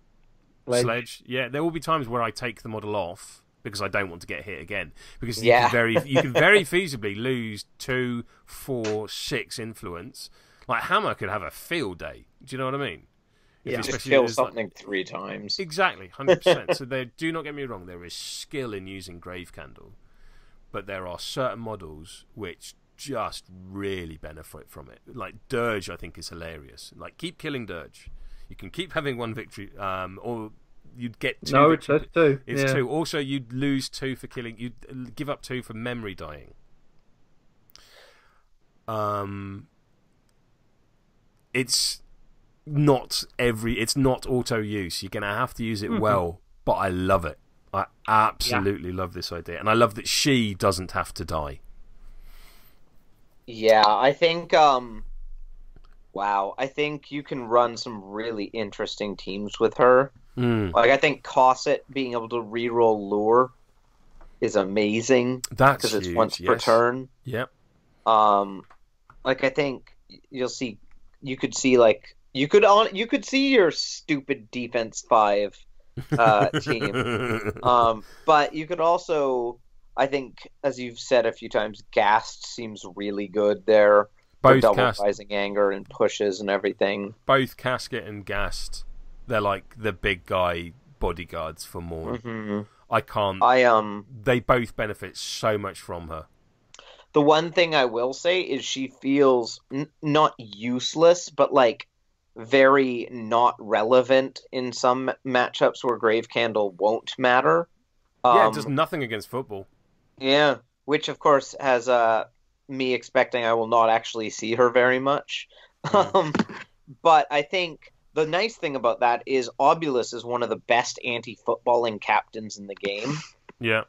Sledge. Yeah, there will be times where I take the model off because I don't want to get hit again. Because you can very feasibly lose 2, 4, 6 influence. Like Hammer could have a field day. Do you know what I mean? Yeah, just kill something 3 times. Exactly, 100%. So do not get me wrong, there is skill in using Grave Candle, but there are certain models which just really benefit from it. Like Dirge, I think is hilarious. Like keep killing Dirge. You can keep having 1 victory, or you'd get 2. No, it's 2. It's 2. Also, you'd lose 2 for killing. You'd give up 2 for memory dying. It's not auto use. You're gonna have to use it well, but I love it. I absolutely love this idea, and I love that she doesn't have to die. Yeah, I think I think you can run some really interesting teams with her. Like I think Cosset being able to reroll Lure is amazing. That's because it's huge, once per turn. Yep. Like I think you could see your stupid defense 5 team. But you could also, I think, as you've said a few times, Ghast seems really good there. Both double rising anger and pushes and everything. Both Casket and Ghast, they're like the big guy bodyguards for Mourn. They both benefit so much from her. The one thing I will say is she feels not useless, but like very not relevant in some matchups where Grave Candle won't matter. It does nothing against football. Yeah, which of course has me expecting I will not actually see her very much. But I think the nice thing about that is Obulus is one of the best anti-footballing captains in the game. Yeah.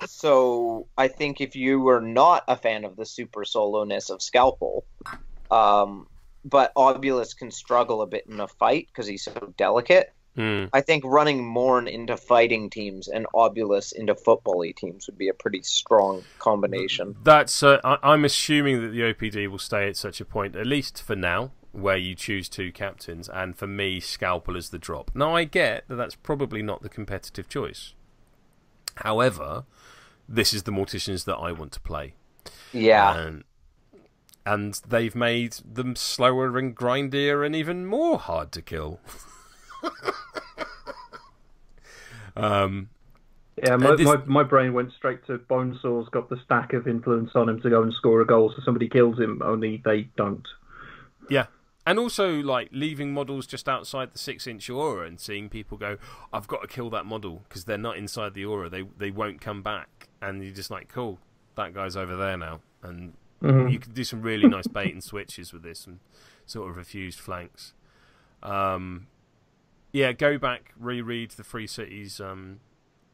So I think if you were not a fan of the super solo-ness of Scalpel, but Obulus can struggle a bit in a fight because he's so delicate, I think running Mourn into fighting teams and Obulus into football-y teams would be a pretty strong combination. That's I'm assuming that the OPD will stay at such a point, at least for now, where you choose 2 captains, and for me, Scalpel is the drop. Now, I get that that's probably not the competitive choice. However, this is the Morticians that I want to play. Yeah. And they've made them slower and grindier and even more hard to kill. My brain went straight to Bonesaw's got the stack of influence on him to go and score a goal, so somebody kills him, only they don't. Yeah. And also, like, leaving models just outside the 6-inch aura and seeing people go, I've got to kill that model because they're not inside the aura. They won't come back. And you're just like, cool, that guy's over there now. And you can do some really nice bait and switches with this and sort of refused flanks. Yeah, go back, reread the Free Cities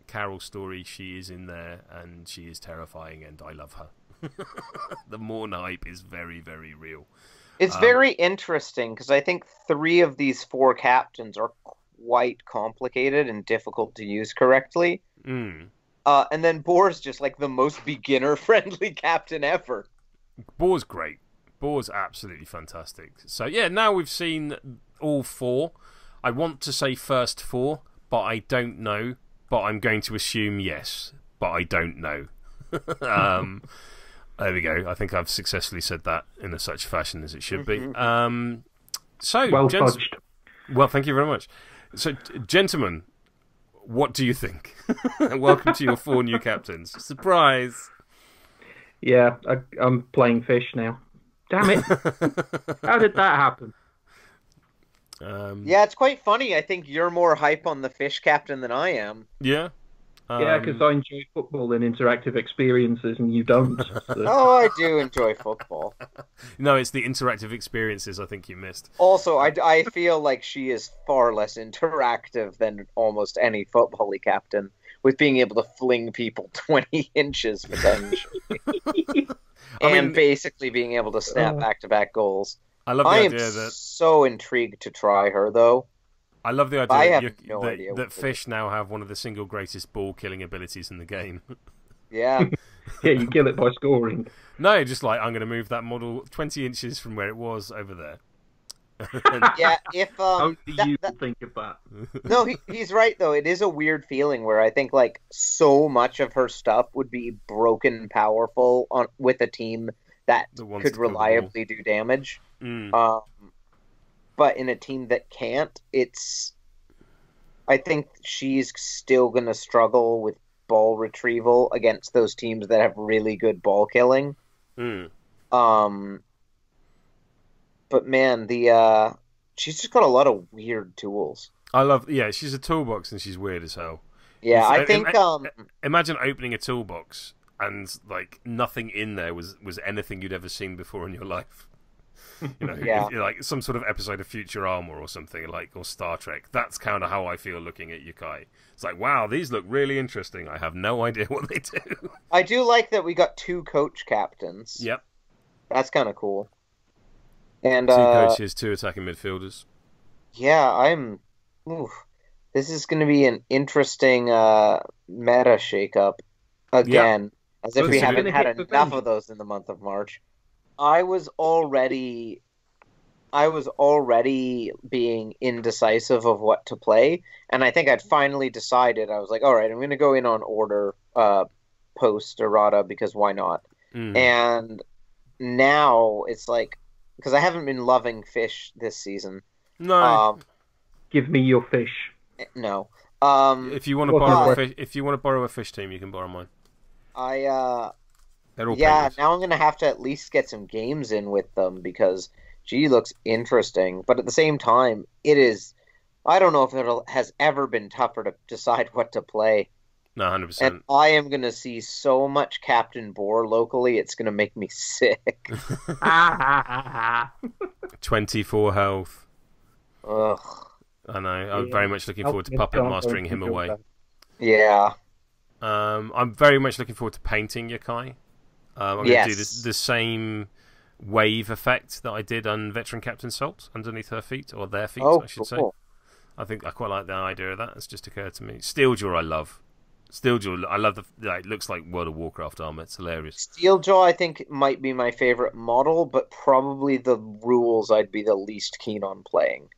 Carol story. She is in there and she is terrifying and I love her. The Mourn hype is very, very real. It's very interesting because I think 3 of these 4 captains are quite complicated and difficult to use correctly. And then Boar's just like the most beginner-friendly captain ever. Boar's great. Boar's absolutely fantastic. So yeah, now we've seen all 4. I want to say first 4, but I don't know. But I'm going to assume yes, but I don't know. There we go. I think I've successfully said that in such fashion as it should be. So, well fudged. Well, thank you very much. So, gentlemen, what do you think? Welcome to your 4 new captains. Surprise! Yeah, I'm playing fish now. Damn it! How did that happen? Yeah, it's quite funny. I think you're more hype on the fish captain than I am. Yeah? Yeah, because I enjoy football and interactive experiences, and you don't. So. Oh, I do enjoy football. No, it's the interactive experiences I think you missed. Also, I feel like she is far less interactive than almost any football-y captain, with being able to fling people 20 inches, potentially. And basically being able to snap back-to-back goals. I love the idea that... I am so intrigued to try her, though. I love the idea that fish now have one of the single greatest ball-killing abilities in the game. Yeah. Yeah, you kill it by scoring. No, just like, I'm going to move that model 20 inches from where it was over there. Yeah, if... Only you think of that. No, he's right, though. It is a weird feeling where I think, like, so much of her stuff would be broken powerful with a team that could reliably do damage. But in a team that can't, I think she's still going to struggle with ball retrieval against those teams that have really good ball killing. But man, she's just got a lot of weird tools. She's a toolbox and she's weird as hell. Yeah, I think... imagine opening a toolbox and like nothing in there was anything you'd ever seen before in your life. You know, like some sort of episode of Futurama or something, or Star Trek. That's kind of how I feel looking at Yukai. It's like, wow, these look really interesting. I have no idea what they do. I do like that we got 2 coach captains. Yep. That's kind of cool. And 2 coaches, 2 attacking midfielders. Yeah, this is going to be an interesting meta shakeup again, as if we haven't had enough of those in the month of March. I was already being indecisive of what to play, and I think I'd finally decided. I was like, all right, I'm going to go in on order post errata because why not? And now it's like, because I haven't been loving fish this season. No. Give me your fish. No. If you want to borrow a fish team, you can borrow mine. Now I'm going to have to at least get some games in with them because she looks interesting. But at the same time, I don't know if it has ever been tougher to decide what to play. No, 100%. And I am going to see so much Captain Boar locally, it's going to make me sick. 24 health. Ugh. I know. I'm very much looking forward to puppet mastering him away. Yeah. I'm very much looking forward to painting Yokai. I'm going to do the same wave effect that I did on Veteran Captain Salt underneath her feet, or their feet, I should say. I think I quite like the idea of that. It's just occurred to me. Steeljaw, I love. Steeljaw, I love it looks like World of Warcraft armor. It's hilarious. Steeljaw, I think, might be my favorite model, but probably the rules I'd be the least keen on playing.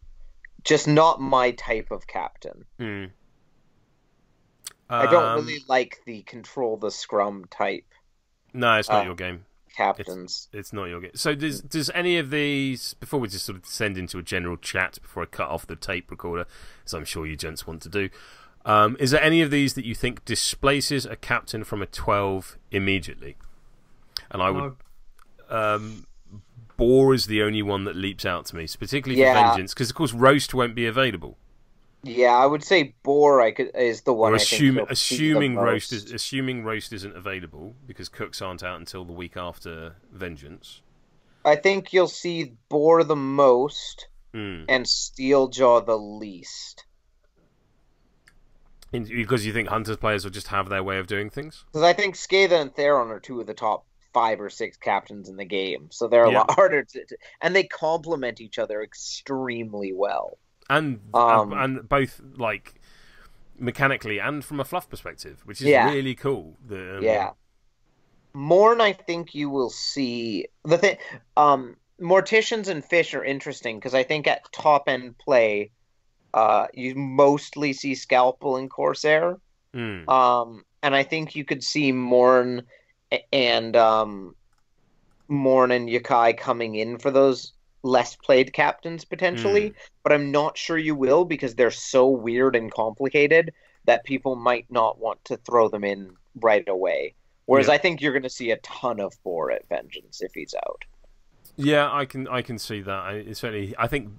Just not my type of captain. I don't really like the control the scrum type. No, it's not your game. Captains. It's not your game. So does any of these, before we just sort of descend into a general chat, before I cut off the tape recorder, as I'm sure you gents want to do, is there any of these that you think displaces a captain from a 12 immediately? And I would... Boar is the only one that leaps out to me, particularly for Vengeance, because of course Roast won't be available. Yeah, I would say Boar is the one. Assuming Roast isn't available because Cooks aren't out until the week after Vengeance. I think you'll see Boar the most and Steeljaw the least. Because you think Hunters players will just have their way of doing things? Because I think Skatha and Theron are 2 of the top 5 or 6 captains in the game, so they're a lot harder and they complement each other extremely well. And both like mechanically and from a fluff perspective, which is really cool. Mourn, I think you will see the thing. Morticians and Fish are interesting because I think at top end play, you mostly see Scalpel and Corsair. And I think you could see Mourn and Mourn and Yokai coming in for those less played captains potentially, but I'm not sure you will because they're so weird and complicated that people might not want to throw them in right away. Whereas I think you're going to see a ton of Boar at Vengeance if he's out. Yeah, I can see that. I think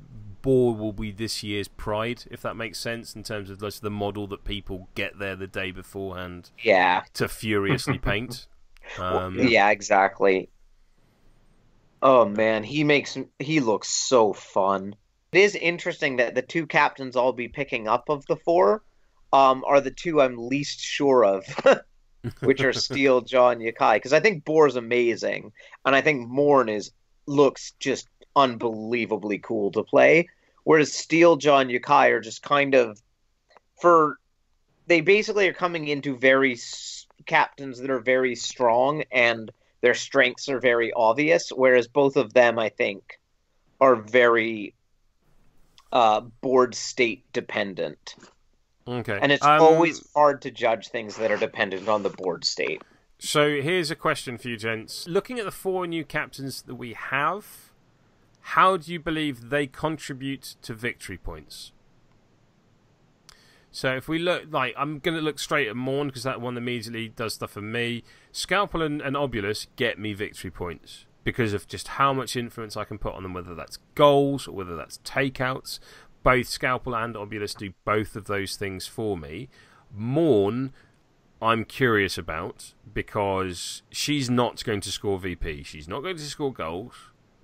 Boar will be this year's pride, if that makes sense, in terms of the model that people get there the day beforehand. Yeah. To furiously paint. Yeah, exactly. Oh man, he looks so fun. It is interesting that the two captains I'll be picking up of the four are the two I'm least sure of, which are Steeljaw and Yukai. Because I think Boar's amazing, and I think Mourn looks just unbelievably cool to play. Whereas Steeljaw and Yukai are just kind of they basically are coming into captains that are very strong and their strengths are very obvious, whereas both of them, I think, are very board state dependent. Okay. And it's always hard to judge things that are dependent on the board state. So here's a question for you, gents. Looking at the 4 new captains that we have, how do you believe they contribute to victory points? So if we look, I'm going to look straight at Mourn because that one immediately does stuff for me. Scalpel and Obulus get me victory points because of just how much influence I can put on them, whether that's goals or whether that's takeouts. Both Scalpel and Obulus do both of those things for me. Mourn, I'm curious about because she's not going to score VP. She's not going to score goals,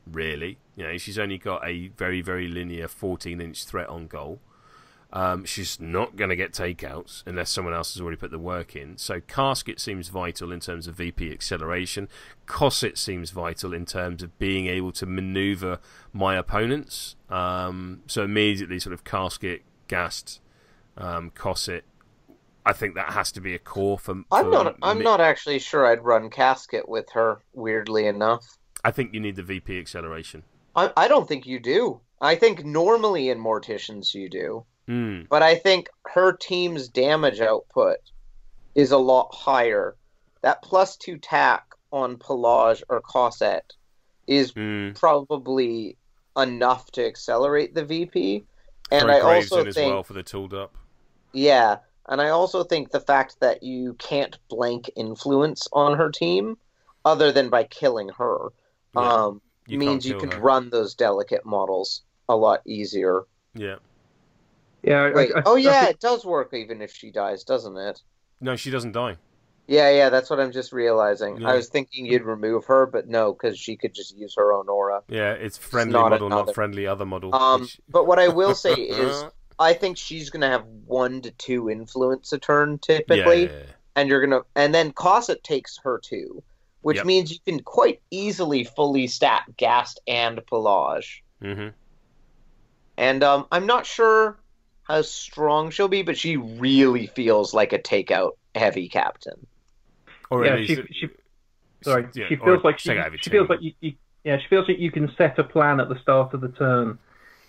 really. She's only got a very, very linear 14-inch threat on goal. She's not going to get takeouts unless someone else has already put the work in. So Casket seems vital in terms of VP acceleration. Cosset seems vital in terms of being able to maneuver my opponents. So immediately sort of Casket, Gast, Cosset. I think that has to be a core for I'm not actually sure I'd run Casket with her, weirdly enough. I think you need the VP acceleration. I don't think you do. I think normally in Morticians you do. But I think her team's damage output is a lot higher. That +2 tack on Pelage or Cosset is probably enough to accelerate the VP. And I also think, as well for the tooled up. Yeah, and I also think the fact that you can't blank influence on her team, other than by killing her, means you can run those delicate models a lot easier. Yeah. Yeah. Wait, it does work even if she dies, doesn't it? No, she doesn't die. Yeah, that's what I'm just realizing. Yeah. I was thinking you'd remove her, but no, because she could just use her own aura. Yeah, it's friendly model, not friendly other model. But what I will say is, I think she's going to have 1 to 2 influence a turn typically, and then Cosset takes her too, which means you can quite easily fully stack Gast and Pelage. And I'm not sure how strong she'll be, but she really feels like a takeout heavy captain. Or she feels like you can set a plan at the start of the turn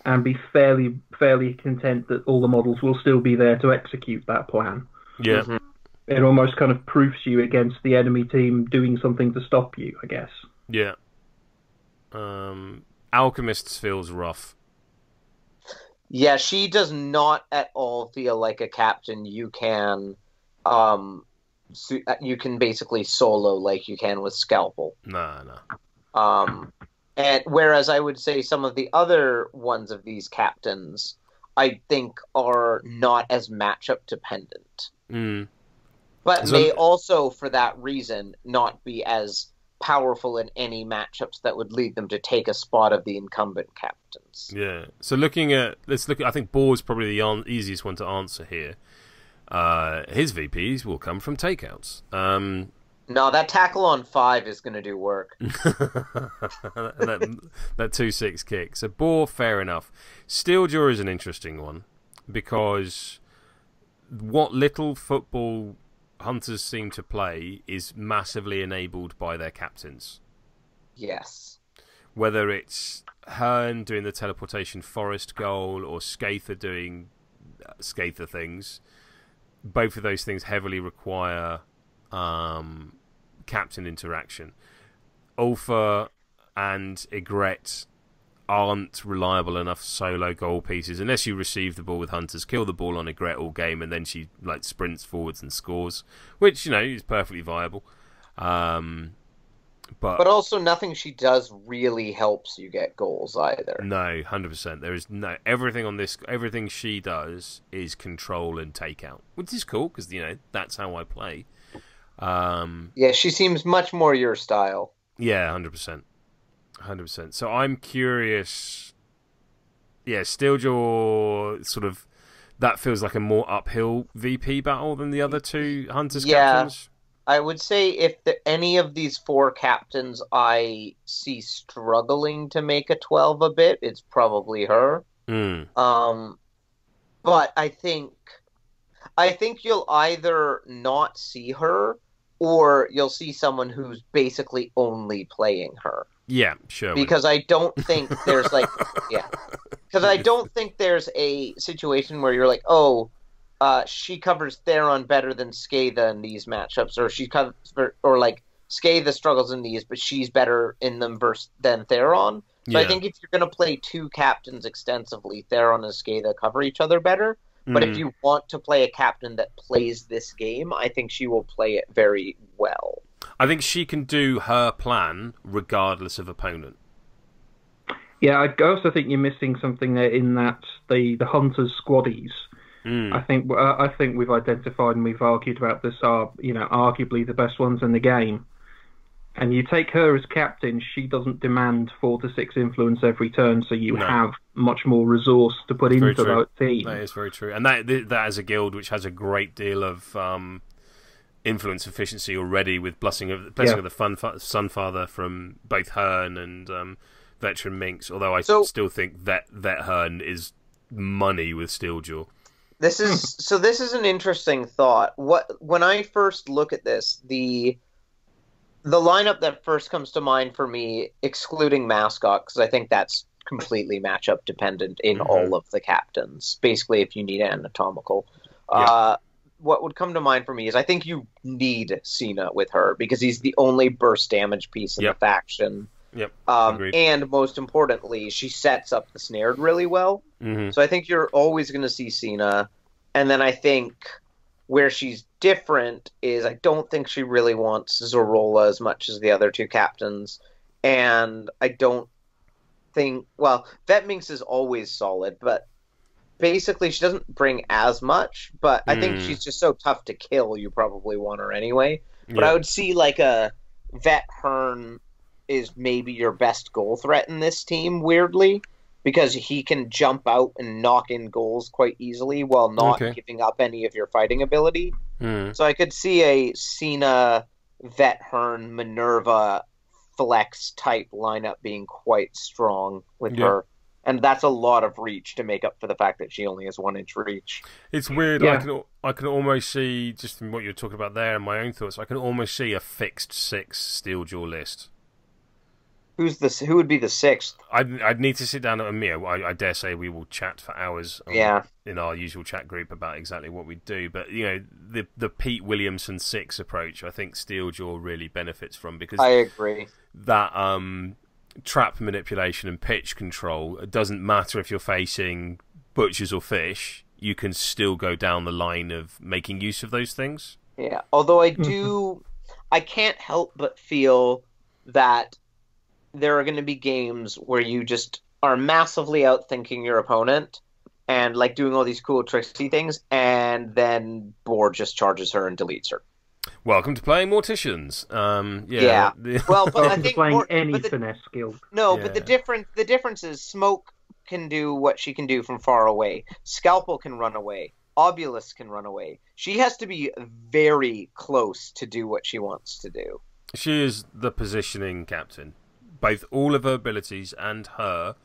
and be fairly content that all the models will still be there to execute that plan. Yeah. It almost kind of proofs you against the enemy team doing something to stop you, I guess. Yeah. Alchemists feels rough. Yeah, she does not at all feel like a captain you can basically solo like you can with Scalpel. No. And whereas I would say some of the other ones of these captains, I think are not as matchup dependent. But may also, for that reason, not be as powerful in any matchups that would lead them to take a spot of the incumbent captains. Yeah. So I think Boar's probably the easiest one to answer here. His VPs will come from takeouts. No, that tackle on 5 is going to do work. that 2-6 kick. So Boar, fair enough. Steeljaw is an interesting one because what little football hunters seem to play is massively enabled by their captains. Yes. Whether it's Hearn doing the teleportation forest goal or Scather doing Scather things, both of those things heavily require captain interaction. Ulfa and Ygritte aren't reliable enough solo goal pieces unless you receive the ball with Hunters, kill the ball on Ygritte all game, and then she like sprints forwards and scores, which is perfectly viable. But also nothing she does really helps you get goals either. No, 100%. There is no everything on this. Everything she does is control and take out, which is cool because that's how I play. Yeah, she seems much more your style. Yeah, 100%. 100%. So I'm curious. Yeah, Steeljaw sort of that feels like a more uphill VP battle than the other two Hunters captains. I would say if any of these 4 captains I see struggling to make a 12 a bit, it's probably her. But I think you'll either not see her or you'll see someone who's basically only playing her. Yeah, sure. Because I don't think there's because I don't think there's a situation where you're like, oh, she covers Theron better than Skaitha in these matchups, or Skaitha struggles in these, but she's better in them than Theron. So I think if you're going to play 2 captains extensively, Theron and Skaitha cover each other better. But if you want to play a captain that plays this game, I think she will play it very well. I think she can do her plan regardless of opponent. Yeah, I also think you're missing something there in that the Hunters squaddies. I think we've identified and we've argued about this are arguably the best ones in the game. And you take her as captain, she doesn't demand 4 to 6 influence every turn, so you have much more resource to put into that team. That is very true, and that is a guild which has a great deal of influence efficiency already with blessing of the Sunfather from both Hearn and Veteran Minx. Although I still think that Hearn is money with Steeljaw. This is an interesting thought. When I first look at this, the lineup that first comes to mind for me, excluding Mascot, because I think that's completely matchup dependent in all of the captains. Basically, if you need anatomical, what would come to mind for me is I think you need Cena with her because he's the only burst damage piece in the faction. Yep. And most importantly, she sets up the snared really well. So I think you're always going to see Cena. And then I think where she's different is I don't think she really wants Zorola as much as the other 2 captains. And I don't think... Well, Vet Minx is always solid, but basically she doesn't bring as much. But I think she's just so tough to kill, you probably want her anyway. But I would see like a Vet Hearn is maybe your best goal threat in this team, weirdly, because he can jump out and knock in goals quite easily while not giving up any of your fighting ability. So I could see a Cena, Vet Hearn, Minerva flex type lineup being quite strong with her. And that's a lot of reach to make up for the fact that she only has 1-inch reach. It's weird. Yeah. I can almost see, just from what you're talking about there and my own thoughts, I can almost see a fixed 6 Steeljaw list. Who would be the 6th? I'd need to sit down at Mia. I dare say we will chat for hours in our usual chat group about exactly what we do. But the Pete Williamson 6 approach, I think Steeljaw really benefits from because I agree that trap manipulation and pitch control. It doesn't matter if you're facing butchers or fish. You can still go down the line of making use of those things. Yeah, although I can't help but feel that there are going to be games where you just are massively outthinking your opponent and like doing all these cool tricksy things, and then Boar just charges her and deletes her. Welcome to playing Morticians. Well, but I think playing any finesse skill. No, but the difference is Smoke can do what she can do from far away. Scalpel can run away. Obulus can run away. She has to be very close to do what she wants to do. She is the positioning captain. Both all of her abilities and her,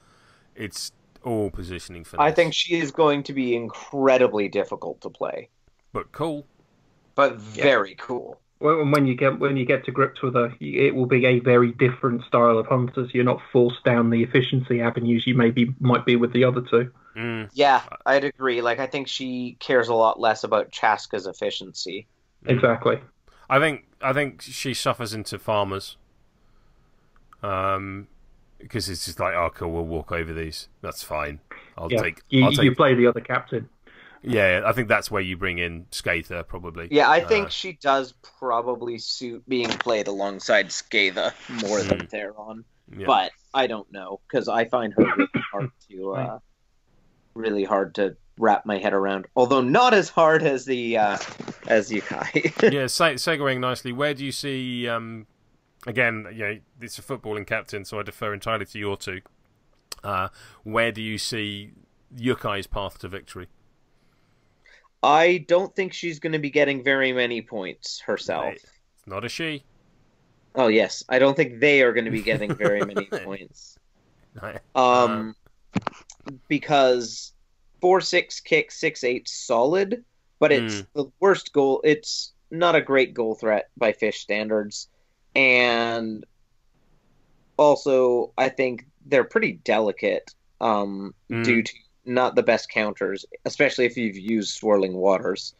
it's all positioning finesse. I think she is going to be incredibly difficult to play. But cool. But very cool. Well, and when you get to grips with her, it will be a very different style of hunters. You're not forced down the efficiency avenues you might be with the other 2. Yeah, I'd agree. Like I think she cares a lot less about Chaska's efficiency. Exactly. I think she suffers into farmers. Because it's just like, oh, cool, we'll walk over these. That's fine. You play the other captain. Yeah, I think that's where you bring in Skather, probably. Yeah, I think she does probably suit being played alongside Skather more than Theron. Yeah. But I don't know, because I find her really hard to wrap my head around. Although not as hard as the as Yukai. Yeah, segueing nicely. Where do you see? Again, it's a footballing captain, so I defer entirely to your two. Where do you see Yukai's path to victory? I don't think she's going to be getting very many points herself. It's not a she. Oh, yes. I don't think they are going to be getting very many points. Because 4-6 kick, 6-8 solid, but it's the worst goal. It's not a great goal threat by fish standards. And also, I think they're pretty delicate due to not the best counters, especially if you've used Swirling Waters.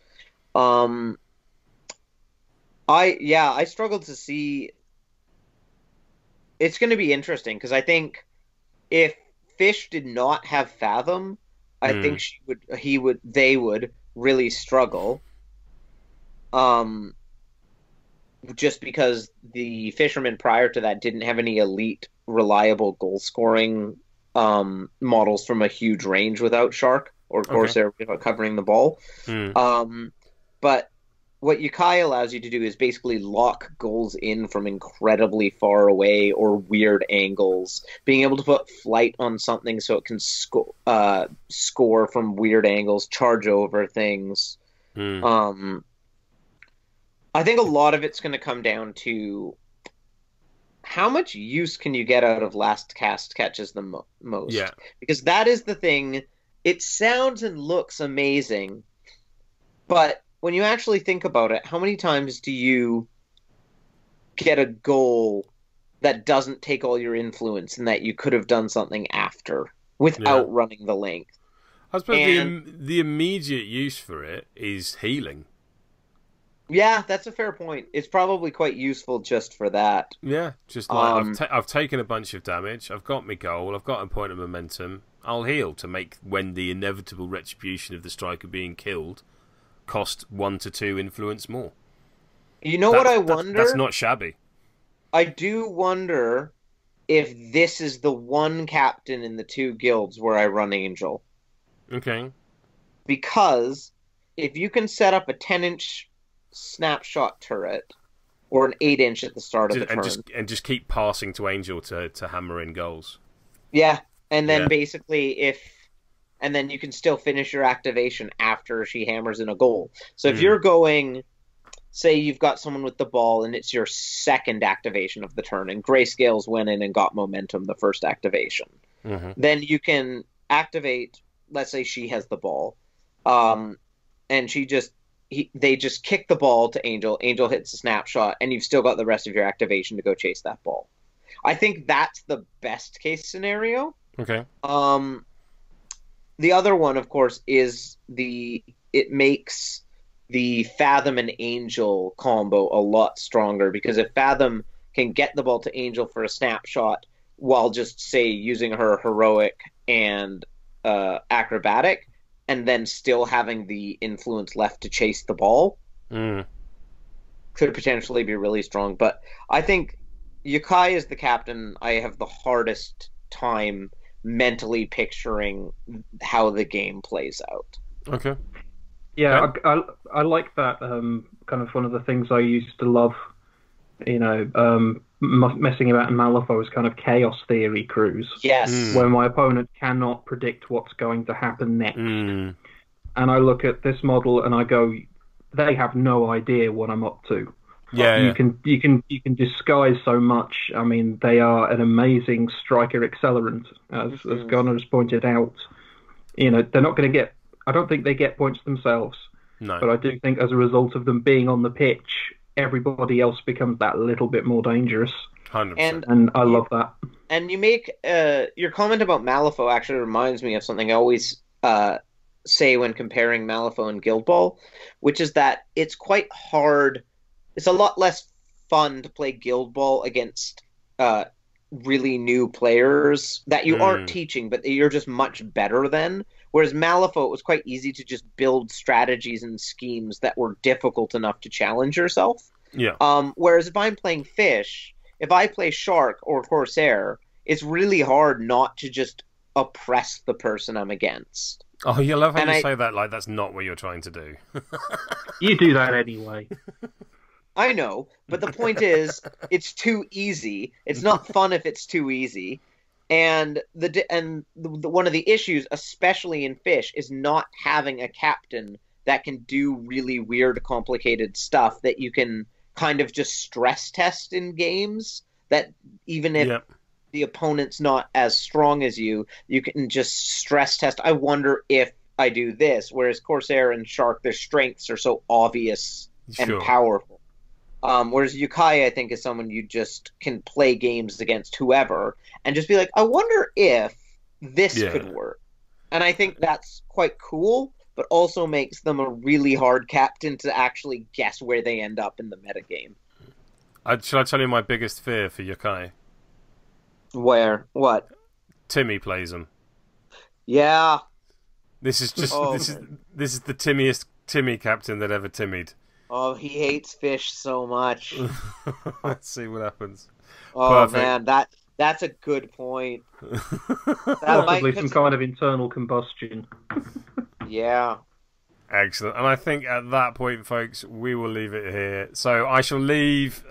I struggled to see. It's going to be interesting because I think if Fish did not have Fathom, I think they would really struggle. Just because the fishermen prior to that didn't have any elite, reliable goal scoring models from a huge range without Shark or Corsair without covering the ball. But what Yokai allows you to do is basically lock goals in from incredibly far away or weird angles. Being able to put flight on something so it can score from weird angles, charge over things. I think a lot of it's going to come down to how much use can you get out of last cast catches the most. Yeah. Because that is the thing. It sounds and looks amazing, but when you actually think about it, how many times do you get a goal that doesn't take all your influence and that you could have done something after without running the length? I suppose the immediate use for it is healing. Yeah, that's a fair point. It's probably quite useful just for that. Yeah, just like I've taken a bunch of damage, I've got my goal, I've got a point of momentum, I'll heal to make when the inevitable retribution of the striker being killed cost 1 to 2 influence more. You know what I wonder? That's not shabby. I do wonder if this is the one captain in the 2 guilds where I run Angel. Okay. Because if you can set up a 10-inch snapshot turret or an 8-inch at the start of the turn, and just keep passing to Angel to hammer in goals. Yeah, and then basically and then you can still finish your activation after she hammers in a goal. So if you're going, say you've got someone with the ball and it's your second activation of the turn, and Grayscales went in and got momentum the first activation, then you can activate, let's say she has the ball, and they just kick the ball to Angel, Angel hits a snapshot, and you've still got the rest of your activation to go chase that ball. I think that's the best case scenario. Okay. The other one, of course, is it makes the Fathom and Angel combo a lot stronger, because if Fathom can get the ball to Angel for a snapshot while just, say, using her heroic and acrobatic, and then still having the influence left to chase the ball, could potentially be really strong. But I think Yukai is the captain I have the hardest time mentally picturing how the game plays out. Okay. Yeah, I like that. Kind of one of the things I used to love, messing about in Malifaux's kind of chaos theory crews. Yes. Where my opponent cannot predict what's going to happen next. And I look at this model and I go, they have no idea what I'm up to. Yeah, you can disguise so much. I mean, they are an amazing striker accelerant, as Gunnar has pointed out. They're not going to get. I don't think they get points themselves. No. But I do think as a result of them being on the pitch, everybody else becomes that little bit more dangerous. 100%. And I love that. And you make your comment about Malifaux actually reminds me of something I always say when comparing Malifaux and Guild Ball, which is that it's quite hard. It's a lot less fun to play Guild Ball against really new players that you aren't teaching, but that you're just much better than. Whereas Malifaux, it was quite easy to just build strategies and schemes that were difficult enough to challenge yourself. Yeah. Whereas if I'm playing Fish, if I play Shark or Corsair, it's really hard not to just oppress the person I'm against. Oh, you love how you say that like that's not what you're trying to do. You do that anyway. I know, but the point is, it's too easy. It's not fun if it's too easy. And one of the issues, especially in Fish, is not having a captain that can do really weird, complicated stuff that you can kind of just stress test in games. That even if the opponent's not as strong as you, you can just stress test. I wonder if I do this. Whereas Corsair and Shark, their strengths are so obvious and powerful. Whereas Yukai, I think, is someone you just can play games against whoever and just be like, I wonder if this could work. And I think that's quite cool, but also makes them a really hard captain to actually guess where they end up in the metagame. Should I tell you my biggest fear for Yokai? Where? What? Timmy plays them. Yeah. This is just this is the timmiest Timmy captain that ever timmied. Oh, he hates Fish so much. Let's see what happens. Oh, man, that's a good point. Possibly some kind of internal combustion. Yeah. Excellent. And I think at that point, folks, we will leave it here. So I shall leave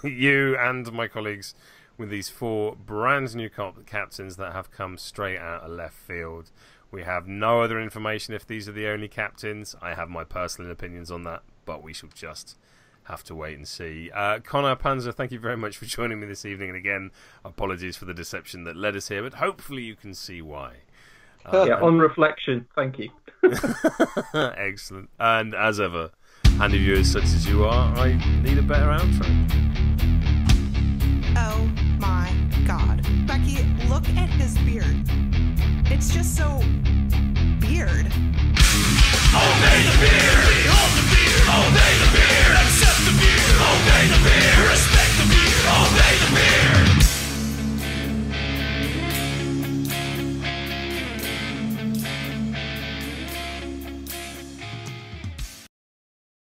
you and my colleagues with these 4 brand new captains that have come straight out of left field. We have no other information if these are the only captains. I have my personal opinions on that, but we shall just have to wait and see. Conor, Panzer, thank you very much for joining me this evening. And again, apologies for the deception that led us here, but hopefully you can see why. On reflection, thank you. Excellent. And as ever, handy viewers such as you are, I need a better outro. Oh my god. Becky, look at his beard. It's just so... beard. Obey the beard!